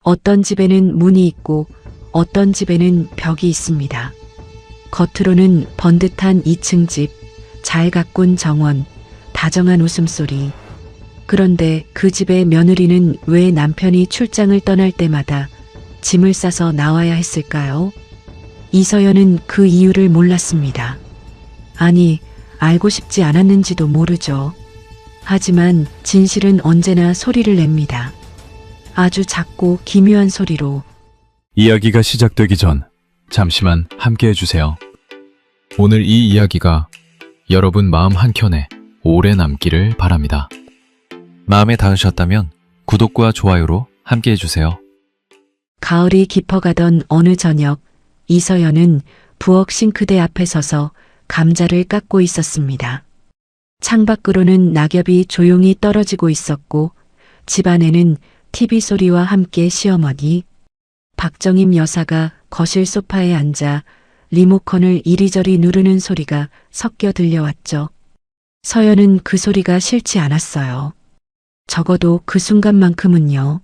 어떤 집에는 문이 있고 어떤 집에는 벽이 있습니다. 겉으로는 번듯한 2층 집, 잘 가꾼 정원, 다정한 웃음소리. 그런데 그 집의 며느리는 왜 남편이 출장을 떠날 때마다 짐을 싸서 나와야 했을까요? 이서연은 그 이유를 몰랐습니다. 아니, 알고 싶지 않았는지도 모르죠. 하지만 진실은 언제나 소리를 냅니다. 아주 작고 기묘한 소리로. 이야기가 시작되기 전 잠시만 함께 해주세요. 오늘 이 이야기가 여러분 마음 한켠에 오래 남기를 바랍니다. 마음에 닿으셨다면 구독과 좋아요로 함께 해주세요. 가을이 깊어가던 어느 저녁, 이서연은 부엌 싱크대 앞에 서서 감자를 깎고 있었습니다. 창밖으로는 낙엽이 조용히 떨어지고 있었고 집 안에는 TV 소리와 함께 시어머니, 박정임 여사가 거실 소파에 앉아 리모컨을 이리저리 누르는 소리가 섞여 들려왔죠. 서연은 그 소리가 싫지 않았어요. 적어도 그 순간만큼은요.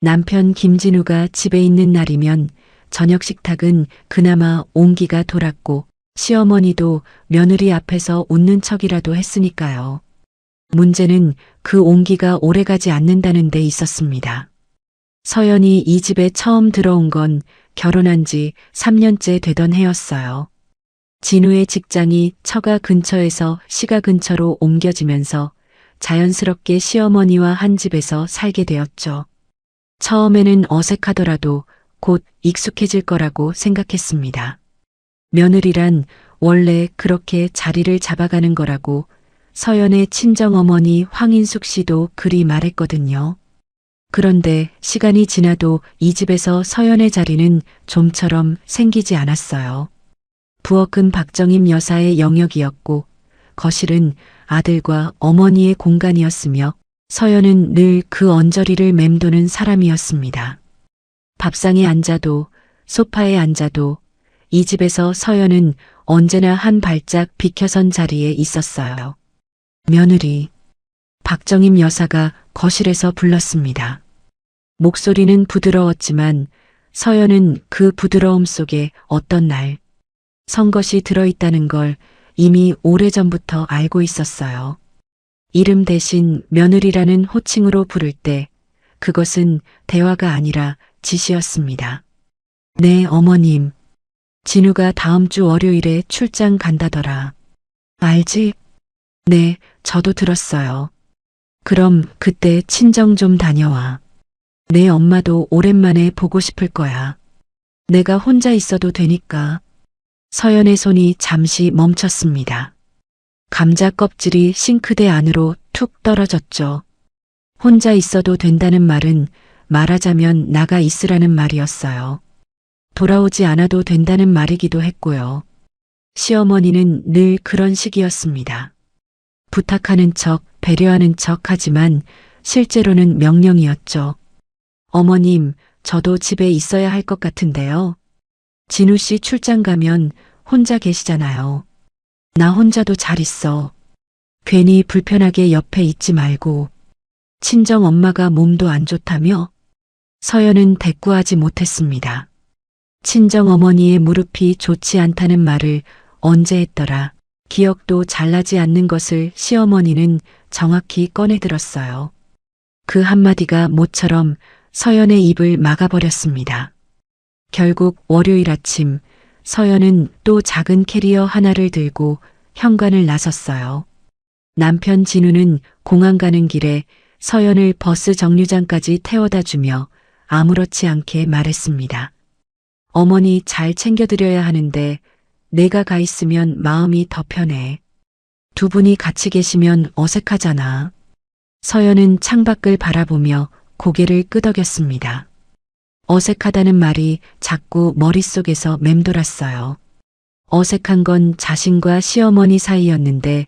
남편 김진우가 집에 있는 날이면 저녁 식탁은 그나마 온기가 돌았고 시어머니도 며느리 앞에서 웃는 척이라도 했으니까요. 문제는 그 온기가 오래가지 않는다는 데 있었습니다. 서연이 이 집에 처음 들어온 건 결혼한 지 3년째 되던 해였어요. 진우의 직장이 처가 근처에서 시가 근처로 옮겨지면서 자연스럽게 시어머니와 한 집에서 살게 되었죠. 처음에는 어색하더라도 곧 익숙해질 거라고 생각했습니다. 며느리란 원래 그렇게 자리를 잡아가는 거라고 서연의 친정어머니 황인숙 씨도 그리 말했거든요. 그런데 시간이 지나도 이 집에서 서연의 자리는 좀처럼 생기지 않았어요. 부엌은 박정임 여사의 영역이었고 거실은 아들과 어머니의 공간이었으며 서연은 늘 그 언저리를 맴도는 사람이었습니다. 밥상에 앉아도 소파에 앉아도 이 집에서 서연은 언제나 한 발짝 비켜선 자리에 있었어요. 며느리, 박정임 여사가 거실에서 불렀습니다. 목소리는 부드러웠지만 서연은 그 부드러움 속에 어떤 날 성것이 들어있다는 걸 이미 오래전부터 알고 있었어요. 이름 대신 며느리라는 호칭으로 부를 때 그것은 대화가 아니라 지시였습니다. 네, 어머님. 진우가 다음 주 월요일에 출장 간다더라. 알지? 네, 저도 들었어요. 그럼 그때 친정 좀 다녀와. 내 엄마도 오랜만에 보고 싶을 거야. 내가 혼자 있어도 되니까. 서연의 손이 잠시 멈췄습니다. 감자 껍질이 싱크대 안으로 툭 떨어졌죠. 혼자 있어도 된다는 말은 말하자면 나가 있으라는 말이었어요. 돌아오지 않아도 된다는 말이기도 했고요. 시어머니는 늘 그런 식이었습니다. 부탁하는 척, 배려하는 척 하지만 실제로는 명령이었죠. 어머님, 저도 집에 있어야 할 것 같은데요. 진우 씨 출장 가면 혼자 계시잖아요. 나 혼자도 잘 있어. 괜히 불편하게 옆에 있지 말고. 친정 엄마가 몸도 안 좋다며? 서연은 대꾸하지 못했습니다. 친정 어머니의 무릎이 좋지 않다는 말을 언제 했더라. 기억도 잘 나지 않는 것을 시어머니는 정확히 꺼내들었어요. 그 한마디가 모처럼 서연의 입을 막아버렸습니다. 결국 월요일 아침 서연은 또 작은 캐리어 하나를 들고 현관을 나섰어요. 남편 진우는 공항 가는 길에 서연을 버스 정류장까지 태워다 주며 아무렇지 않게 말했습니다. 어머니 잘 챙겨드려야 하는데 내가 가 있으면 마음이 더 편해. 두 분이 같이 계시면 어색하잖아. 서연은 창밖을 바라보며 고개를 끄덕였습니다. 어색하다는 말이 자꾸 머릿속에서 맴돌았어요. 어색한 건 자신과 시어머니 사이였는데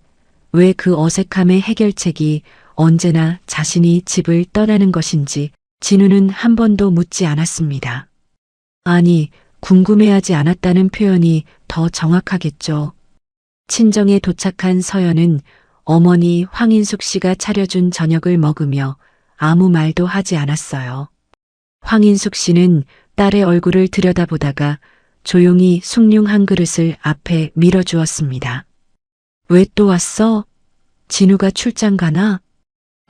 왜 그 어색함의 해결책이 언제나 자신이 집을 떠나는 것인지 진우는 한 번도 묻지 않았습니다. 아니, 궁금해하지 않았다는 표현이 더 정확하겠죠. 친정에 도착한 서연은 어머니 황인숙 씨가 차려준 저녁을 먹으며 아무 말도 하지 않았어요. 황인숙 씨는 딸의 얼굴을 들여다보다가 조용히 숭늉 한 그릇을 앞에 밀어주었습니다. 왜 또 왔어? 진우가 출장 가나?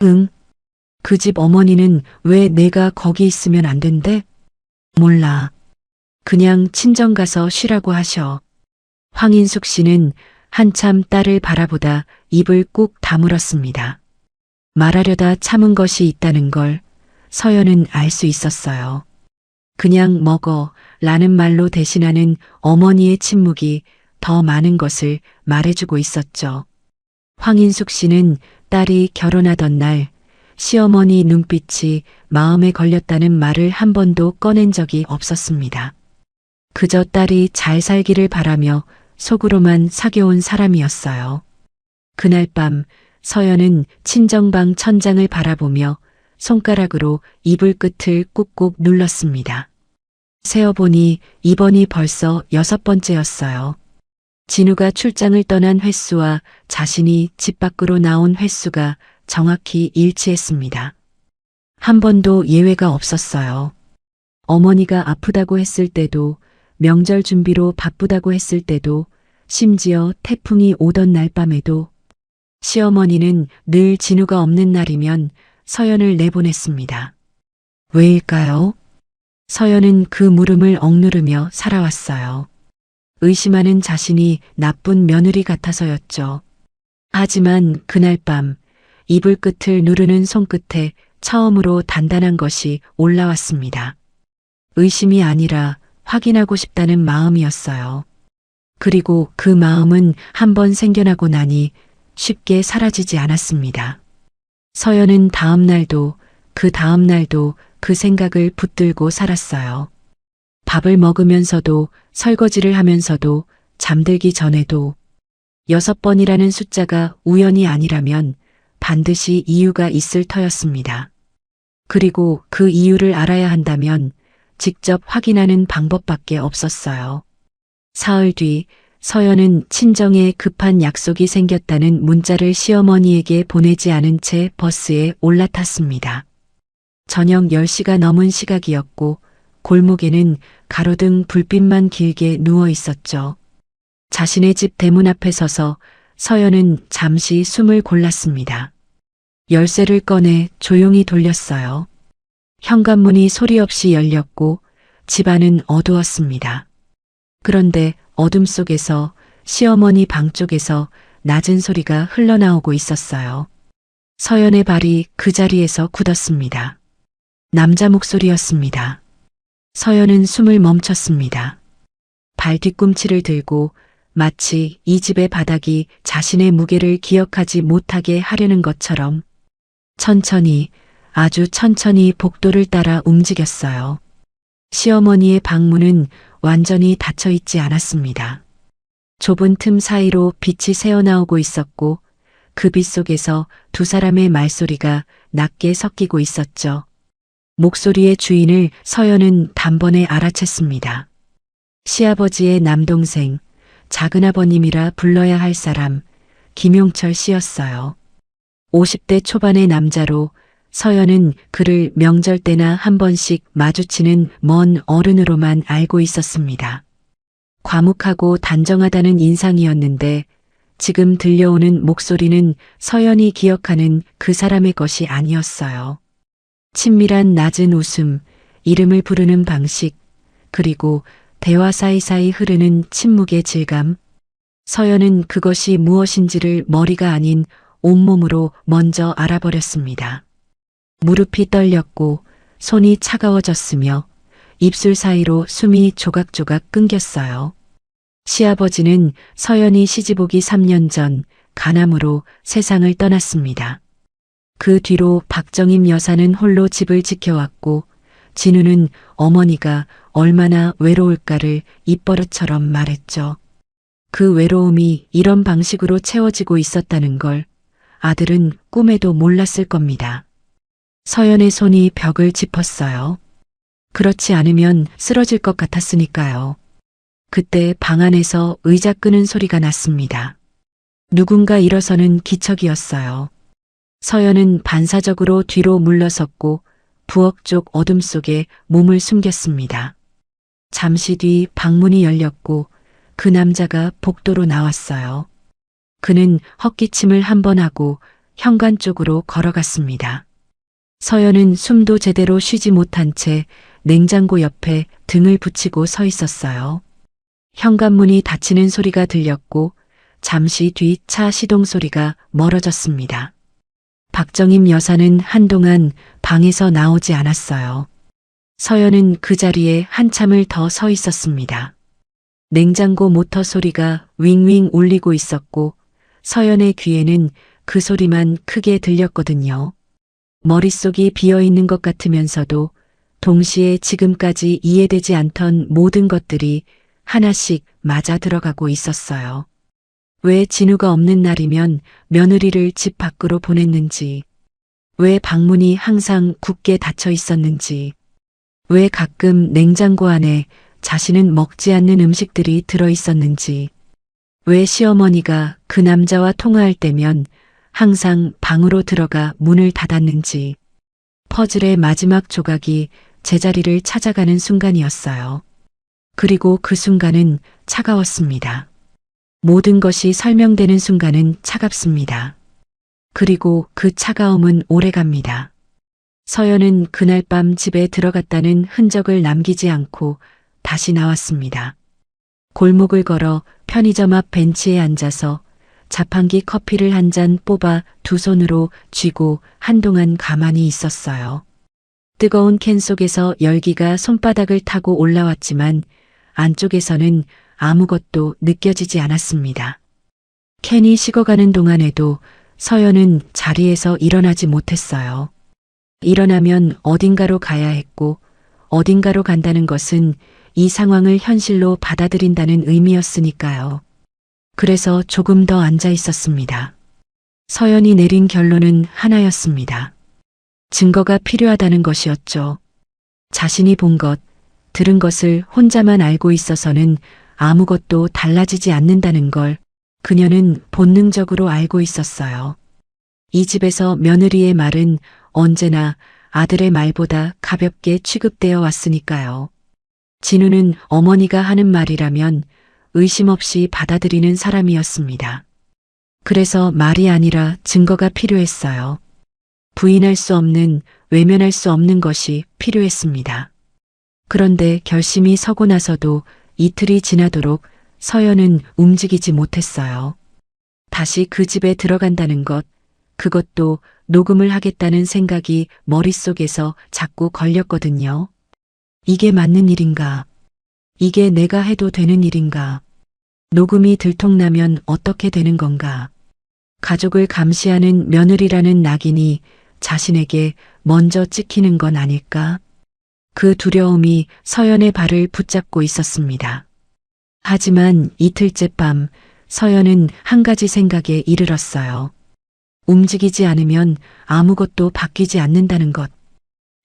응. 그 집 어머니는 왜 내가 거기 있으면 안 된대? 몰라. 그냥 친정 가서 쉬라고 하셔. 황인숙 씨는 한참 딸을 바라보다 입을 꾹 다물었습니다. 말하려다 참은 것이 있다는 걸 서연은 알 수 있었어요. 그냥 먹어 라는 말로 대신하는 어머니의 침묵이 더 많은 것을 말해주고 있었죠. 황인숙 씨는 딸이 결혼하던 날 시어머니 눈빛이 마음에 걸렸다는 말을 한 번도 꺼낸 적이 없었습니다. 그저 딸이 잘 살기를 바라며 속으로만 사겨온 사람이었어요. 그날 밤 서연은 친정방 천장을 바라보며 손가락으로 이불 끝을 꾹꾹 눌렀습니다. 세어보니 이번이 벌써 6번째였어요. 진우가 출장을 떠난 횟수와 자신이 집 밖으로 나온 횟수가 정확히 일치했습니다. 한 번도 예외가 없었어요. 어머니가 아프다고 했을 때도, 명절 준비로 바쁘다고 했을 때도, 심지어 태풍이 오던 날 밤에도 시어머니는 늘 진우가 없는 날이면 서연을 내보냈습니다. 왜일까요? 서연은 그 물음을 억누르며 살아왔어요. 의심하는 자신이 나쁜 며느리 같아서였죠. 하지만 그날 밤 이불 끝을 누르는 손끝에 처음으로 단단한 것이 올라왔습니다. 의심이 아니라 확인하고 싶다는 마음이었어요. 그리고 그 마음은 한번 생겨나고 나니 쉽게 사라지지 않았습니다. 서연은 다음 날도 그 다음 날도 그 생각을 붙들고 살았어요. 밥을 먹으면서도 설거지를 하면서도 잠들기 전에도 6번이라는 숫자가 우연이 아니라면 반드시 이유가 있을 터였습니다. 그리고 그 이유를 알아야 한다면 직접 확인하는 방법밖에 없었어요. 사흘 뒤 서연은 친정에 급한 약속이 생겼다는 문자를 시어머니에게 보내지 않은 채 버스에 올라탔습니다. 저녁 10시가 넘은 시각이었고 골목에는 가로등 불빛만 길게 누워 있었죠. 자신의 집 대문 앞에 서서 서연은 잠시 숨을 골랐습니다. 열쇠를 꺼내 조용히 돌렸어요. 현관문이 소리 없이 열렸고 집안은 어두웠습니다. 그런데 어둠 속에서 시어머니 방 쪽에서 낮은 소리가 흘러나오고 있었어요. 서연의 발이 그 자리에서 굳었습니다. 남자 목소리였습니다. 서연은 숨을 멈췄습니다. 발 뒤꿈치를 들고 마치 이 집의 바닥이 자신의 무게를 기억하지 못하게 하려는 것처럼 천천히, 아주 천천히 복도를 따라 움직였어요. 시어머니의 방문은 완전히 닫혀 있지 않았습니다. 좁은 틈 사이로 빛이 새어나오고 있었고 그 빛 속에서 두 사람의 말소리가 낮게 섞이고 있었죠. 목소리의 주인을 서연은 단번에 알아챘습니다. 시아버지의 남동생, 작은아버님이라 불러야 할 사람, 김용철 씨였어요. 50대 초반의 남자로 서연은 그를 명절 때나 한 번씩 마주치는 먼 어른으로만 알고 있었습니다. 과묵하고 단정하다는 인상이었는데 지금 들려오는 목소리는 서연이 기억하는 그 사람의 것이 아니었어요. 친밀한 낮은 웃음, 이름을 부르는 방식, 그리고 대화 사이사이 흐르는 침묵의 질감. 서연은 그것이 무엇인지를 머리가 아닌 온몸으로 먼저 알아버렸습니다. 무릎이 떨렸고 손이 차가워졌으며 입술 사이로 숨이 조각조각 끊겼어요. 시아버지는 서연이 시집오기 3년 전 간암으로 세상을 떠났습니다. 그 뒤로 박정임 여사는 홀로 집을 지켜왔고 진우는 어머니가 얼마나 외로울까를 입버릇처럼 말했죠. 그 외로움이 이런 방식으로 채워지고 있었다는 걸 아들은 꿈에도 몰랐을 겁니다. 서연의 손이 벽을 짚었어요. 그렇지 않으면 쓰러질 것 같았으니까요. 그때 방 안에서 의자 끄는 소리가 났습니다. 누군가 일어서는 기척이었어요. 서연은 반사적으로 뒤로 물러섰고 부엌 쪽 어둠 속에 몸을 숨겼습니다. 잠시 뒤 방문이 열렸고 그 남자가 복도로 나왔어요. 그는 헛기침을 한 번 하고 현관 쪽으로 걸어갔습니다. 서연은 숨도 제대로 쉬지 못한 채 냉장고 옆에 등을 붙이고 서 있었어요. 현관문이 닫히는 소리가 들렸고 잠시 뒤 차 시동 소리가 멀어졌습니다. 박정임 여사는 한동안 방에서 나오지 않았어요. 서연은 그 자리에 한참을 더 서 있었습니다. 냉장고 모터 소리가 윙윙 울리고 있었고 서연의 귀에는 그 소리만 크게 들렸거든요. 머릿속이 비어있는 것 같으면서도 동시에 지금까지 이해되지 않던 모든 것들이 하나씩 맞아 들어가고 있었어요. 왜 진우가 없는 날이면 며느리를 집 밖으로 보냈는지, 왜 방문이 항상 굳게 닫혀 있었는지, 왜 가끔 냉장고 안에 자신은 먹지 않는 음식들이 들어 있었는지, 왜 시어머니가 그 남자와 통화할 때면 항상 방으로 들어가 문을 닫았는지, 퍼즐의 마지막 조각이 제자리를 찾아가는 순간이었어요. 그리고 그 순간은 차가웠습니다. 모든 것이 설명되는 순간은 차갑습니다. 그리고 그 차가움은 오래갑니다. 서연은 그날 밤 집에 들어갔다는 흔적을 남기지 않고 다시 나왔습니다. 골목을 걸어 편의점 앞 벤치에 앉아서 자판기 커피를 한 잔 뽑아 두 손으로 쥐고 한동안 가만히 있었어요. 뜨거운 캔 속에서 열기가 손바닥을 타고 올라왔지만 안쪽에서는 아무것도 느껴지지 않았습니다. 캔이 식어가는 동안에도 서연은 자리에서 일어나지 못했어요. 일어나면 어딘가로 가야 했고 어딘가로 간다는 것은 이 상황을 현실로 받아들인다는 의미였으니까요. 그래서 조금 더 앉아 있었습니다. 서연이 내린 결론은 하나였습니다. 증거가 필요하다는 것이었죠. 자신이 본 것, 들은 것을 혼자만 알고 있어서는 아무것도 달라지지 않는다는 걸 그녀는 본능적으로 알고 있었어요. 이 집에서 며느리의 말은 언제나 아들의 말보다 가볍게 취급되어 왔으니까요. 진우는 어머니가 하는 말이라면 의심 없이 받아들이는 사람이었습니다. 그래서 말이 아니라 증거가 필요했어요. 부인할 수 없는, 외면할 수 없는 것이 필요했습니다. 그런데 결심이 서고 나서도 이틀이 지나도록 서연은 움직이지 못했어요. 다시 그 집에 들어간다는 것, 그것도 녹음을 하겠다는 생각이 머릿속에서 자꾸 걸렸거든요. 이게 맞는 일인가? 이게 내가 해도 되는 일인가? 녹음이 들통나면 어떻게 되는 건가? 가족을 감시하는 며느리라는 낙인이 자신에게 먼저 찍히는 건 아닐까? 그 두려움이 서연의 발을 붙잡고 있었습니다. 하지만 이틀째 밤 서연은 한 가지 생각에 이르렀어요. 움직이지 않으면 아무것도 바뀌지 않는다는 것.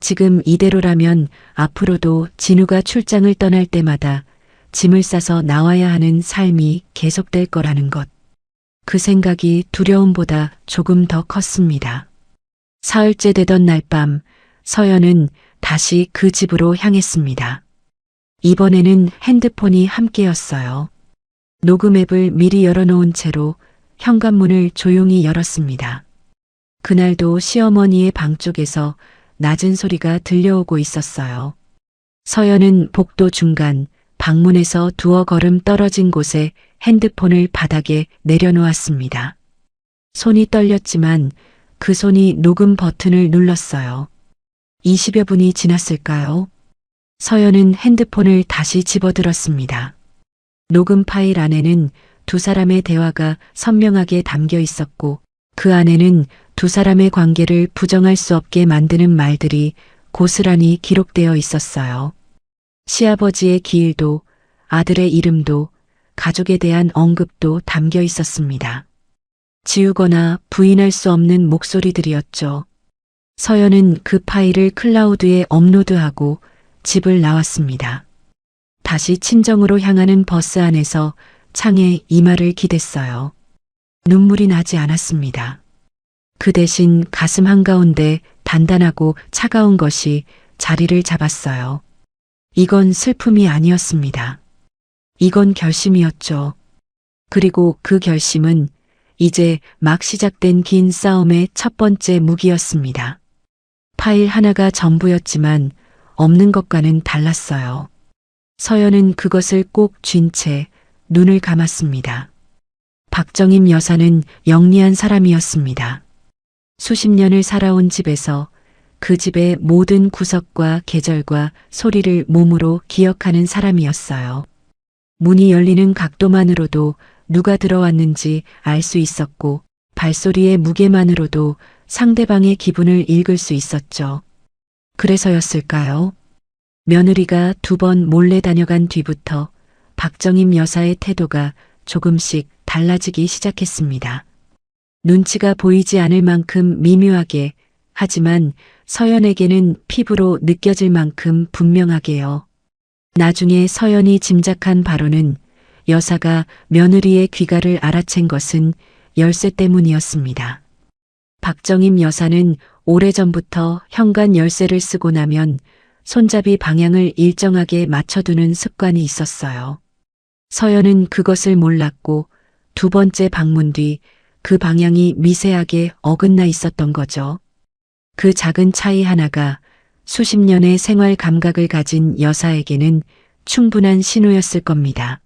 지금 이대로라면 앞으로도 진우가 출장을 떠날 때마다 짐을 싸서 나와야 하는 삶이 계속될 거라는 것. 그 생각이 두려움보다 조금 더 컸습니다. 사흘째 되던 날 밤 서연은 다시 그 집으로 향했습니다. 이번에는 핸드폰이 함께였어요. 녹음 앱을 미리 열어놓은 채로 현관문을 조용히 열었습니다. 그날도 시어머니의 방 쪽에서 낮은 소리가 들려오고 있었어요. 서연은 복도 중간 방문에서 두어 걸음 떨어진 곳에 핸드폰을 바닥에 내려놓았습니다. 손이 떨렸지만 그 손이 녹음 버튼을 눌렀어요. 20여 분이 지났을까요? 서연은 핸드폰을 다시 집어들었습니다. 녹음 파일 안에는 두 사람의 대화가 선명하게 담겨 있었고 그 안에는 두 사람의 관계를 부정할 수 없게 만드는 말들이 고스란히 기록되어 있었어요. 시아버지의 기일도 아들의 이름도 가족에 대한 언급도 담겨 있었습니다. 지우거나 부인할 수 없는 목소리들이었죠. 서연은 그 파일을 클라우드에 업로드하고 집을 나왔습니다. 다시 친정으로 향하는 버스 안에서 창에 이마를 기댔어요. 눈물이 나지 않았습니다. 그 대신 가슴 한가운데 단단하고 차가운 것이 자리를 잡았어요. 이건 슬픔이 아니었습니다. 이건 결심이었죠. 그리고 그 결심은 이제 막 시작된 긴 싸움의 첫 번째 무기였습니다. 파일 하나가 전부였지만 없는 것과는 달랐어요. 서연은 그것을 꼭 쥔 채 눈을 감았습니다. 박정임 여사는 영리한 사람이었습니다. 수십 년을 살아온 집에서 그 집의 모든 구석과 계절과 소리를 몸으로 기억하는 사람이었어요. 문이 열리는 각도만으로도 누가 들어왔는지 알 수 있었고 발소리의 무게만으로도 상대방의 기분을 읽을 수 있었죠. 그래서였을까요? 며느리가 2번 몰래 다녀간 뒤부터 박정임 여사의 태도가 조금씩 달라지기 시작했습니다. 눈치가 보이지 않을 만큼 미묘하게, 하지만 서연에게는 피부로 느껴질 만큼 분명하게요. 나중에 서연이 짐작한 바로는 여사가 며느리의 귀가를 알아챈 것은 열쇠 때문이었습니다. 박정임 여사는 오래전부터 현관 열쇠를 쓰고 나면 손잡이 방향을 일정하게 맞춰두는 습관이 있었어요. 서연은 그것을 몰랐고 2번째 방문 뒤 그 방향이 미세하게 어긋나 있었던 거죠. 그 작은 차이 하나가 수십 년의 생활 감각을 가진 여사에게는 충분한 신호였을 겁니다.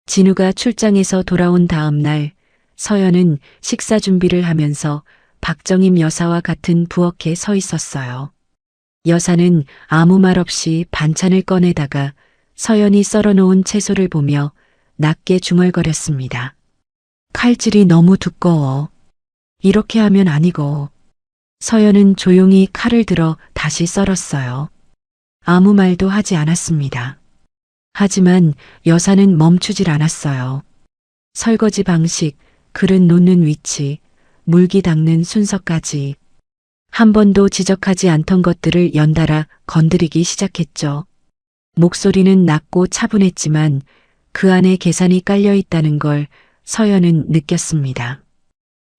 진우가 출장에서 돌아온 다음 날 서연은 식사 준비를 하면서 박정임 여사와 같은 부엌에 서 있었어요. 여사는 아무 말 없이 반찬을 꺼내다가 서연이 썰어놓은 채소를 보며 낮게 중얼거렸습니다. 칼질이 너무 두꺼워. 이렇게 하면 아니고. 서연은 조용히 칼을 들어 다시 썰었어요. 아무 말도 하지 않았습니다. 하지만 여사는 멈추질 않았어요. 설거지 방식, 그릇 놓는 위치, 물기 닦는 순서까지 한 번도 지적하지 않던 것들을 연달아 건드리기 시작했죠. 목소리는 낮고 차분했지만 그 안에 계산이 깔려 있다는 걸 서연은 느꼈습니다.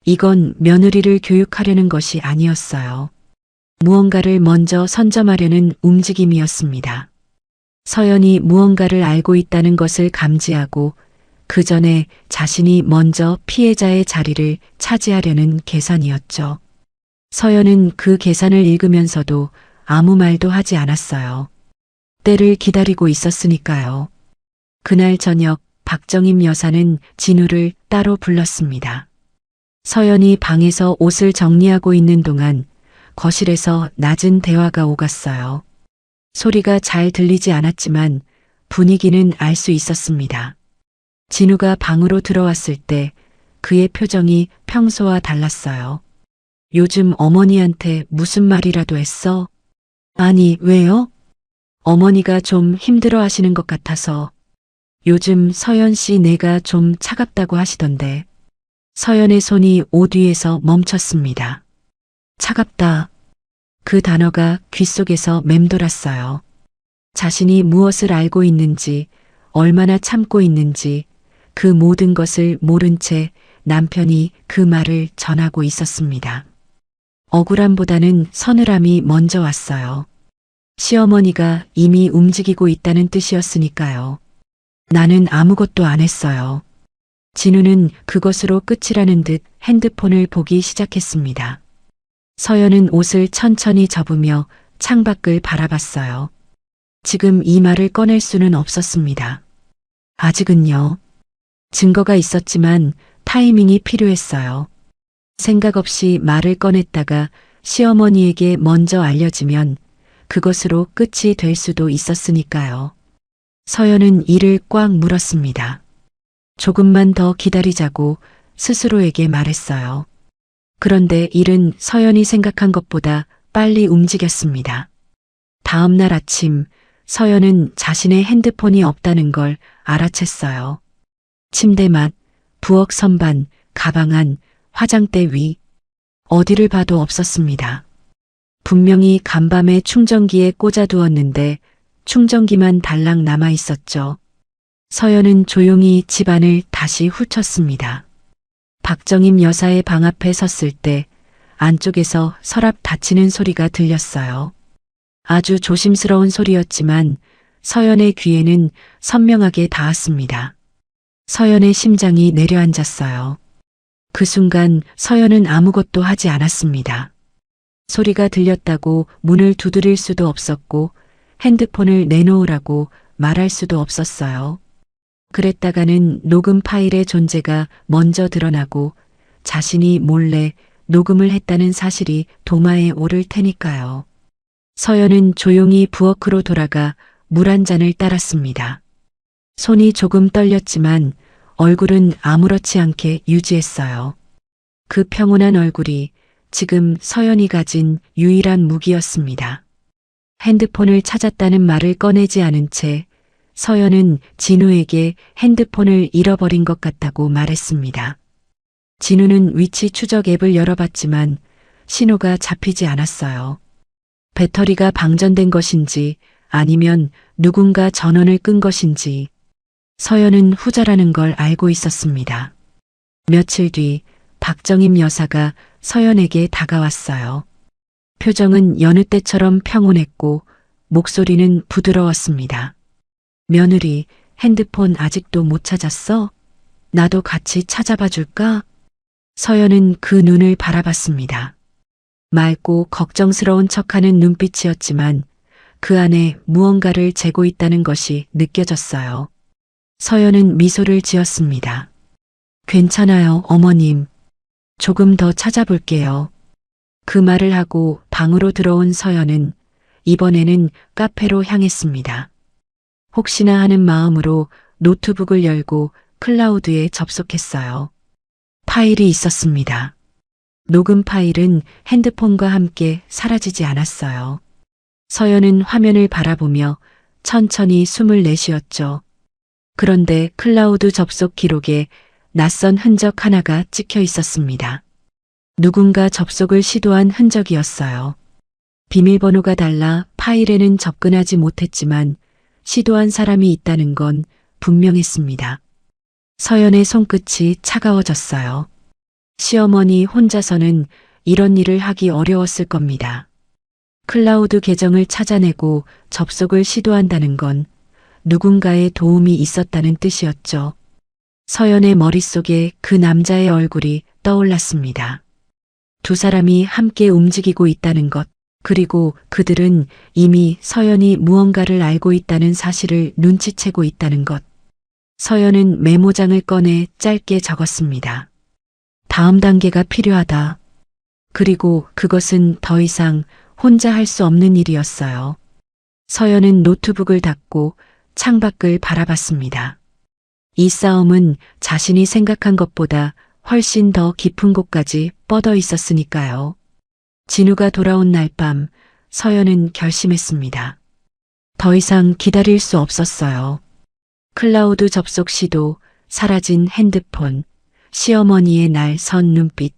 이건 며느리를 교육하려는 것이 아니었어요. 무언가를 먼저 선점하려는 움직임이었습니다. 서연이 무언가를 알고 있다는 것을 감지하고 그 전에 자신이 먼저 피해자의 자리를 차지하려는 계산이었죠. 서연은 그 계산을 읽으면서도 아무 말도 하지 않았어요. 때를 기다리고 있었으니까요. 그날 저녁 박정임 여사는 진우를 따로 불렀습니다. 서연이 방에서 옷을 정리하고 있는 동안 거실에서 낮은 대화가 오갔어요. 소리가 잘 들리지 않았지만 분위기는 알 수 있었습니다. 진우가 방으로 들어왔을 때 그의 표정이 평소와 달랐어요. 요즘 어머니한테 무슨 말이라도 했어? 아니, 왜요? 어머니가 좀 힘들어 하시는 것 같아서. 요즘 서연 씨 내가 좀 차갑다고 하시던데. 서연의 손이 옷 위에서 멈췄습니다. 차갑다. 그 단어가 귓속에서 맴돌았어요. 자신이 무엇을 알고 있는지, 얼마나 참고 있는지, 그 모든 것을 모른 채 남편이 그 말을 전하고 있었습니다. 억울함보다는 서늘함이 먼저 왔어요. 시어머니가 이미 움직이고 있다는 뜻이었으니까요. 나는 아무것도 안 했어요. 진우는 그것으로 끝이라는 듯 핸드폰을 보기 시작했습니다. 서연은 옷을 천천히 접으며 창밖을 바라봤어요. 지금 이 말을 꺼낼 수는 없었습니다. 아직은요. 증거가 있었지만 타이밍이 필요했어요. 생각 없이 말을 꺼냈다가 시어머니에게 먼저 알려지면 그것으로 끝이 될 수도 있었으니까요. 서연은 이를 꽉 물었습니다. 조금만 더 기다리자고 스스로에게 말했어요. 그런데 일은 서연이 생각한 것보다 빨리 움직였습니다. 다음 날 아침 서연은 자신의 핸드폰이 없다는 걸 알아챘어요. 침대 맡, 부엌 선반, 가방 안, 화장대 위, 어디를 봐도 없었습니다. 분명히 간밤에 충전기에 꽂아두었는데 충전기만 달랑 남아 있었죠. 서연은 조용히 집안을 다시 훑었습니다. 박정임 여사의 방 앞에 섰을 때 안쪽에서 서랍 닫히는 소리가 들렸어요. 아주 조심스러운 소리였지만 서연의 귀에는 선명하게 닿았습니다. 서연의 심장이 내려앉았어요. 그 순간 서연은 아무것도 하지 않았습니다. 소리가 들렸다고 문을 두드릴 수도 없었고 핸드폰을 내놓으라고 말할 수도 없었어요. 그랬다가는 녹음 파일의 존재가 먼저 드러나고 자신이 몰래 녹음을 했다는 사실이 도마에 오를 테니까요. 서연은 조용히 부엌으로 돌아가 물 한 잔을 따랐습니다. 손이 조금 떨렸지만 얼굴은 아무렇지 않게 유지했어요. 그 평온한 얼굴이 지금 서연이 가진 유일한 무기였습니다. 핸드폰을 찾았다는 말을 꺼내지 않은 채 서연은 진우에게 핸드폰을 잃어버린 것 같다고 말했습니다. 진우는 위치 추적 앱을 열어봤지만 신호가 잡히지 않았어요. 배터리가 방전된 것인지 아니면 누군가 전원을 끈 것인지 서연은 후자라는 걸 알고 있었습니다. 며칠 뒤 박정임 여사가 서연에게 다가왔어요. 표정은 여느 때처럼 평온했고 목소리는 부드러웠습니다. 며느리, 핸드폰 아직도 못 찾았어? 나도 같이 찾아봐 줄까? 서연은 그 눈을 바라봤습니다. 맑고 걱정스러운 척하는 눈빛이었지만 그 안에 무언가를 재고 있다는 것이 느껴졌어요. 서연은 미소를 지었습니다. 괜찮아요, 어머님. 조금 더 찾아볼게요. 그 말을 하고 방으로 들어온 서연은 이번에는 카페로 향했습니다. 혹시나 하는 마음으로 노트북을 열고 클라우드에 접속했어요. 파일이 있었습니다. 녹음 파일은 핸드폰과 함께 사라지지 않았어요. 서연은 화면을 바라보며 천천히 숨을 내쉬었죠. 그런데 클라우드 접속 기록에 낯선 흔적 하나가 찍혀 있었습니다. 누군가 접속을 시도한 흔적이었어요. 비밀번호가 달라 파일에는 접근하지 못했지만 시도한 사람이 있다는 건 분명했습니다. 서연의 손끝이 차가워졌어요. 시어머니 혼자서는 이런 일을 하기 어려웠을 겁니다. 클라우드 계정을 찾아내고 접속을 시도한다는 건 누군가의 도움이 있었다는 뜻이었죠. 서연의 머릿속에 그 남자의 얼굴이 떠올랐습니다. 두 사람이 함께 움직이고 있다는 것, 그리고 그들은 이미 서연이 무언가를 알고 있다는 사실을 눈치채고 있다는 것. 서연은 메모장을 꺼내 짧게 적었습니다. 다음 단계가 필요하다. 그리고 그것은 더 이상 혼자 할 수 없는 일이었어요. 서연은 노트북을 닫고 창밖을 바라봤습니다. 이 싸움은 자신이 생각한 것보다 훨씬 더 깊은 곳까지 뻗어 있었으니까요. 진우가 돌아온 날 밤 서연은 결심했습니다. 더 이상 기다릴 수 없었어요. 클라우드 접속 시도, 사라진 핸드폰, 시어머니의 날 선 눈빛,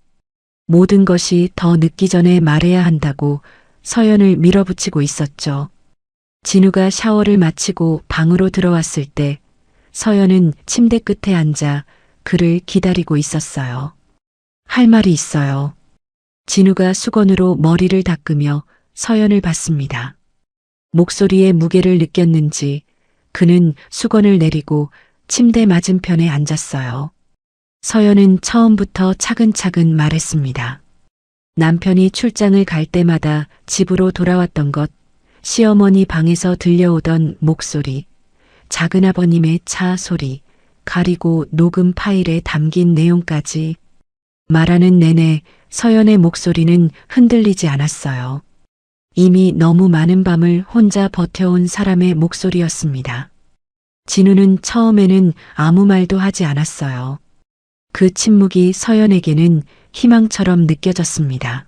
모든 것이 더 늦기 전에 말해야 한다고 서연을 밀어붙이고 있었죠. 진우가 샤워를 마치고 방으로 들어왔을 때 서연은 침대 끝에 앉아 그를 기다리고 있었어요. 할 말이 있어요. 진우가 수건으로 머리를 닦으며 서연을 봤습니다. 목소리의 무게를 느꼈는지 그는 수건을 내리고 침대 맞은편에 앉았어요. 서연은 처음부터 차근차근 말했습니다. 남편이 출장을 갈 때마다 집으로 돌아왔던 것, 시어머니 방에서 들려오던 목소리, 작은아버님의 차 소리, 가리고 녹음 파일에 담긴 내용까지 말하는 내내 서연의 목소리는 흔들리지 않았어요. 이미 너무 많은 밤을 혼자 버텨온 사람의 목소리였습니다. 진우는 처음에는 아무 말도 하지 않았어요. 그 침묵이 서연에게는 희망처럼 느껴졌습니다.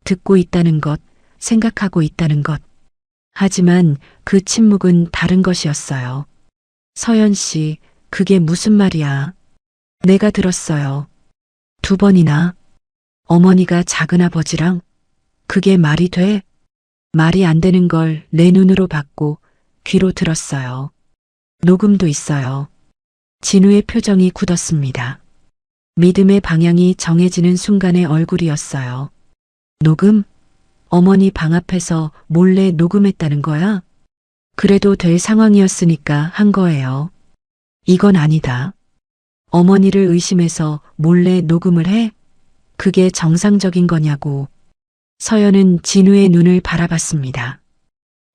듣고 있다는 것, 생각하고 있다는 것. 하지만 그 침묵은 다른 것이었어요. 서연 씨, 그게 무슨 말이야? 내가 들었어요. 2번이나. 어머니가 작은아버지랑? 그게 말이 돼? 말이 안 되는 걸 내 눈으로 봤고 귀로 들었어요. 녹음도 있어요. 진우의 표정이 굳었습니다. 믿음의 방향이 정해지는 순간의 얼굴이었어요. 녹음? 어머니 방 앞에서 몰래 녹음했다는 거야? 그래도 될 상황이었으니까 한 거예요. 이건 아니다. 어머니를 의심해서 몰래 녹음을 해? 그게 정상적인 거냐고. 서연은 진우의 눈을 바라봤습니다.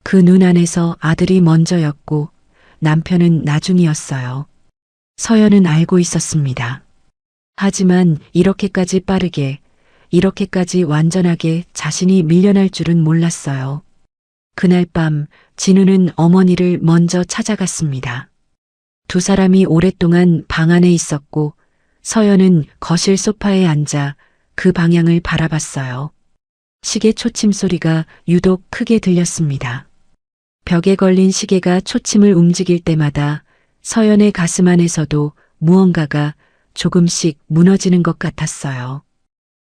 그 눈 안에서 아들이 먼저였고 남편은 나중이었어요. 서연은 알고 있었습니다. 하지만 이렇게까지 빠르게, 이렇게까지 완전하게 자신이 밀려날 줄은 몰랐어요. 그날 밤 진우는 어머니를 먼저 찾아갔습니다. 두 사람이 오랫동안 방 안에 있었고 서연은 거실 소파에 앉아 그 방향을 바라봤어요. 시계 초침 소리가 유독 크게 들렸습니다. 벽에 걸린 시계가 초침을 움직일 때마다 서연의 가슴 안에서도 무언가가 조금씩 무너지는 것 같았어요.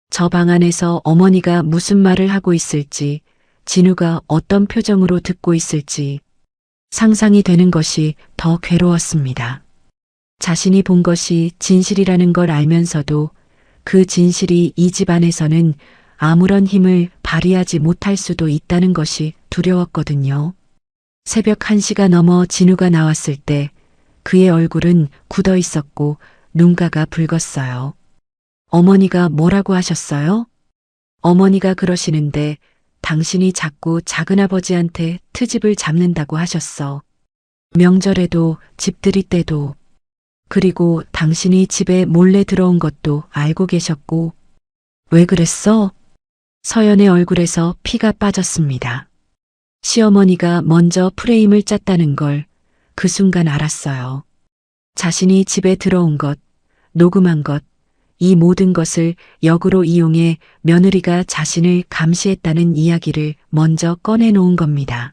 저 방 안에서 어머니가 무슨 말을 하고 있을지, 진우가 어떤 표정으로 듣고 있을지 상상이 되는 것이 더 괴로웠습니다. 자신이 본 것이 진실이라는 걸 알면서도 그 진실이 이 집안에서는 아무런 힘을 발휘하지 못할 수도 있다는 것이 두려웠거든요. 새벽 1시가 넘어 진우가 나왔을 때 그의 얼굴은 굳어 있었고 눈가가 붉었어요. 어머니가 뭐라고 하셨어요? 어머니가 그러시는데 당신이 자꾸 작은아버지한테 트집을 잡는다고 하셨어. 명절에도 집들이 때도. 그리고 당신이 집에 몰래 들어온 것도 알고 계셨고. 왜 그랬어? 서연의 얼굴에서 피가 빠졌습니다. 시어머니가 먼저 프레임을 짰다는 걸 그 순간 알았어요. 자신이 집에 들어온 것, 녹음한 것, 이 모든 것을 역으로 이용해 며느리가 자신을 감시했다는 이야기를 먼저 꺼내놓은 겁니다.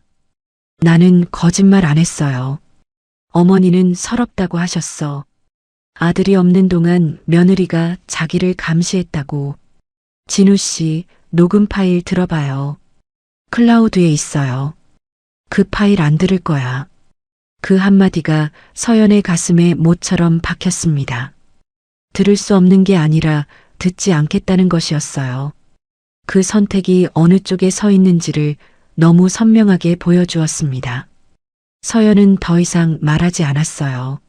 나는 거짓말 안 했어요. 어머니는 서럽다고 하셨어. 아들이 없는 동안 며느리가 자기를 감시했다고. 진우 씨, 녹음 파일 들어봐요. 클라우드에 있어요. 그 파일 안 들을 거야. 그 한마디가 서연의 가슴에 못처럼 박혔습니다. 들을 수 없는 게 아니라 듣지 않겠다는 것이었어요. 그 선택이 어느 쪽에 서 있는지를 너무 선명하게 보여주었습니다. 서연은 더 이상 말하지 않았어요.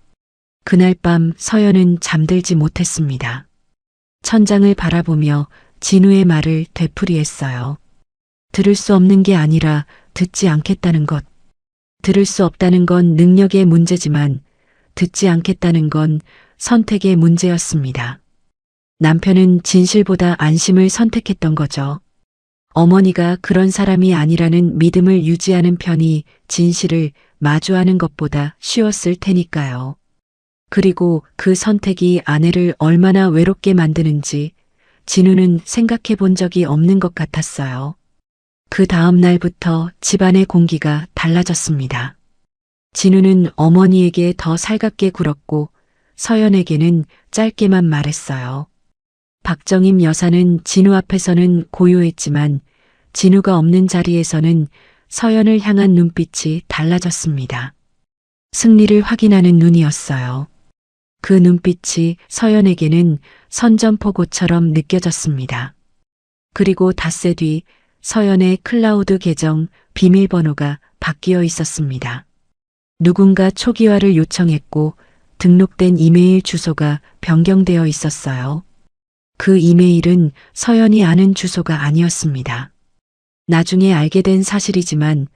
그날 밤 서연은 잠들지 못했습니다. 천장을 바라보며 진우의 말을 되풀이했어요. 들을 수 없는 게 아니라 듣지 않겠다는 것. 들을 수 없다는 건 능력의 문제지만 듣지 않겠다는 건 선택의 문제였습니다. 남편은 진실보다 안심을 선택했던 거죠. 어머니가 그런 사람이 아니라는 믿음을 유지하는 편이 진실을 마주하는 것보다 쉬웠을 테니까요. 그리고 그 선택이 아내를 얼마나 외롭게 만드는지 진우는 생각해 본 적이 없는 것 같았어요. 그 다음 날부터 집안의 공기가 달라졌습니다. 진우는 어머니에게 더 살갑게 굴었고 서연에게는 짧게만 말했어요. 박정임 여사는 진우 앞에서는 고요했지만 진우가 없는 자리에서는 서연을 향한 눈빛이 달라졌습니다. 승리를 확인하는 눈이었어요. 그 눈빛이 서연에게는 선전포고처럼 느껴졌습니다. 그리고 닷새 뒤 서연의 클라우드 계정 비밀번호가 바뀌어 있었습니다. 누군가 초기화를 요청했고 등록된 이메일 주소가 변경되어 있었어요. 그 이메일은 서연이 아는 주소가 아니었습니다. 나중에 알게 된 사실이지만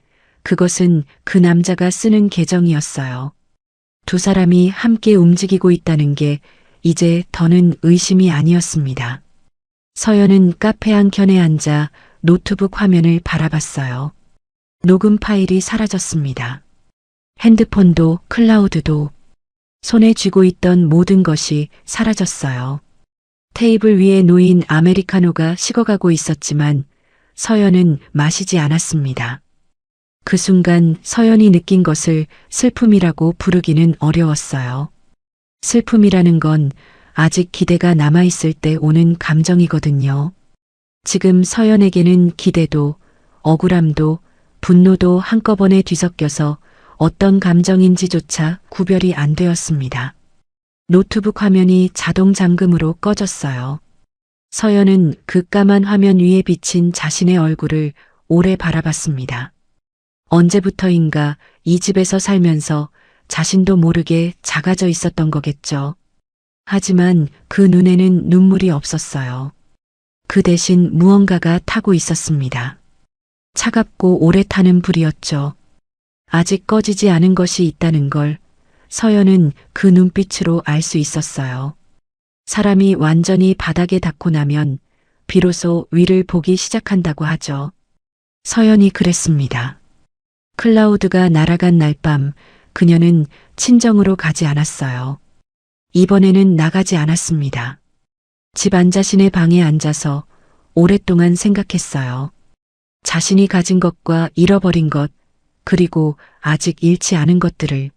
그것은 그 남자가 쓰는 계정이었어요. 두 사람이 함께 움직이고 있다는 게 이제 더는 의심이 아니었습니다. 서연은 카페 한켠에 앉아 노트북 화면을 바라봤어요. 녹음 파일이 사라졌습니다. 핸드폰도 클라우드도 손에 쥐고 있던 모든 것이 사라졌어요. 테이블 위에 놓인 아메리카노가 식어가고 있었지만 서연은 마시지 않았습니다. 그 순간 서연이 느낀 것을 슬픔이라고 부르기는 어려웠어요. 슬픔이라는 건 아직 기대가 남아있을 때 오는 감정이거든요. 지금 서연에게는 기대도, 억울함도, 분노도 한꺼번에 뒤섞여서 어떤 감정인지조차 구별이 안 되었습니다. 노트북 화면이 자동 잠금으로 꺼졌어요. 서연은 그 까만 화면 위에 비친 자신의 얼굴을 오래 바라봤습니다. 언제부터인가 이 집에서 살면서 자신도 모르게 작아져 있었던 거겠죠. 하지만 그 눈에는 눈물이 없었어요. 그 대신 무언가가 타고 있었습니다. 차갑고 오래 타는 불이었죠. 아직 꺼지지 않은 것이 있다는 걸 서연은 그 눈빛으로 알 수 있었어요. 사람이 완전히 바닥에 닿고 나면 비로소 위를 보기 시작한다고 하죠. 서연이 그랬습니다. 클라우드가 날아간 날 밤 그녀는 친정으로 가지 않았어요. 이번에는 나가지 않았습니다. 집 안자신의 방에 앉아서 오랫동안 생각했어요. 자신이 가진 것과 잃어버린 것, 그리고 아직 잃지 않은 것들을.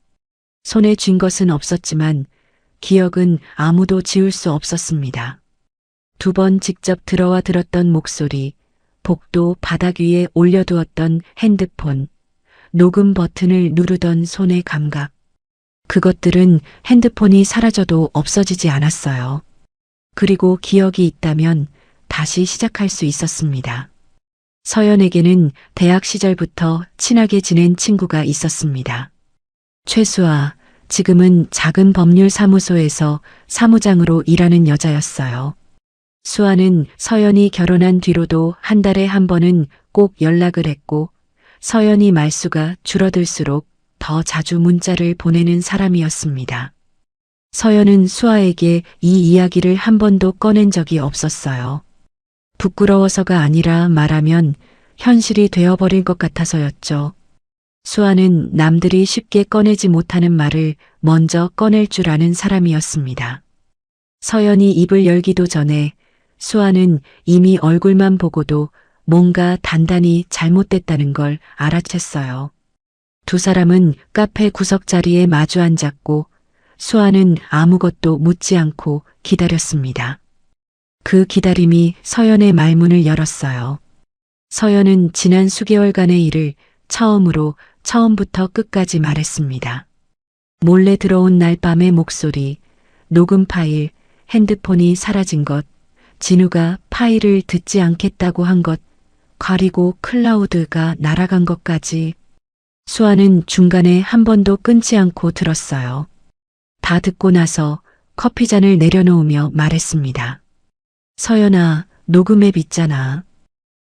손에 쥔 것은 없었지만 기억은 아무도 지울 수 없었습니다. 2번 직접 들어와 들었던 목소리, 복도 바닥 위에 올려두었던 핸드폰, 녹음 버튼을 누르던 손의 감각. 그것들은 핸드폰이 사라져도 없어지지 않았어요. 그리고 기억이 있다면 다시 시작할 수 있었습니다. 서연에게는 대학 시절부터 친하게 지낸 친구가 있었습니다. 최수아, 지금은 작은 법률 사무소에서 사무장으로 일하는 여자였어요. 수아는 서연이 결혼한 뒤로도 한 달에 한 번은 꼭 연락을 했고 서연이 말수가 줄어들수록 더 자주 문자를 보내는 사람이었습니다. 서연은 수아에게 이 이야기를 한 번도 꺼낸 적이 없었어요. 부끄러워서가 아니라 말하면 현실이 되어버릴 것 같아서였죠. 수아는 남들이 쉽게 꺼내지 못하는 말을 먼저 꺼낼 줄 아는 사람이었습니다. 서연이 입을 열기도 전에 수아는 이미 얼굴만 보고도 뭔가 단단히 잘못됐다는 걸 알아챘어요. 2 사람은 카페 구석 자리에 마주 앉았고 수아는 아무것도 묻지 않고 기다렸습니다. 그 기다림이 서연의 말문을 열었어요. 서연은 지난 수개월간의 일을 처음부터 끝까지 말했습니다. 몰래 들어온 날 밤의 목소리, 녹음 파일, 핸드폰이 사라진 것, 진우가 파일을 듣지 않겠다고 한 것, 그리고 클라우드가 날아간 것까지. 수아는 중간에 한 번도 끊지 않고 들었어요. 다 듣고 나서 커피잔을 내려놓으며 말했습니다. 서연아, 녹음 앱 있잖아.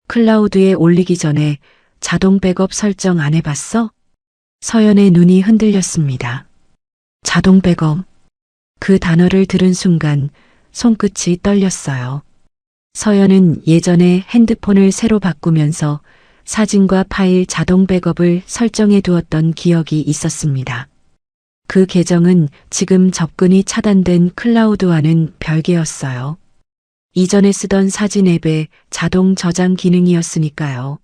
클라우드에 올리기 전에 자동 백업 설정 안 해봤어? 서연의 눈이 흔들렸습니다. 자동 백업. 그 단어를 들은 순간 손끝이 떨렸어요. 서연은 예전에 핸드폰을 새로 바꾸면서 사진과 파일 자동 백업을 설정해 두었던 기억이 있었습니다. 그 계정은 지금 접근이 차단된 클라우드와는 별개였어요. 이전에 쓰던 사진 앱의 자동 저장 기능이었으니까요.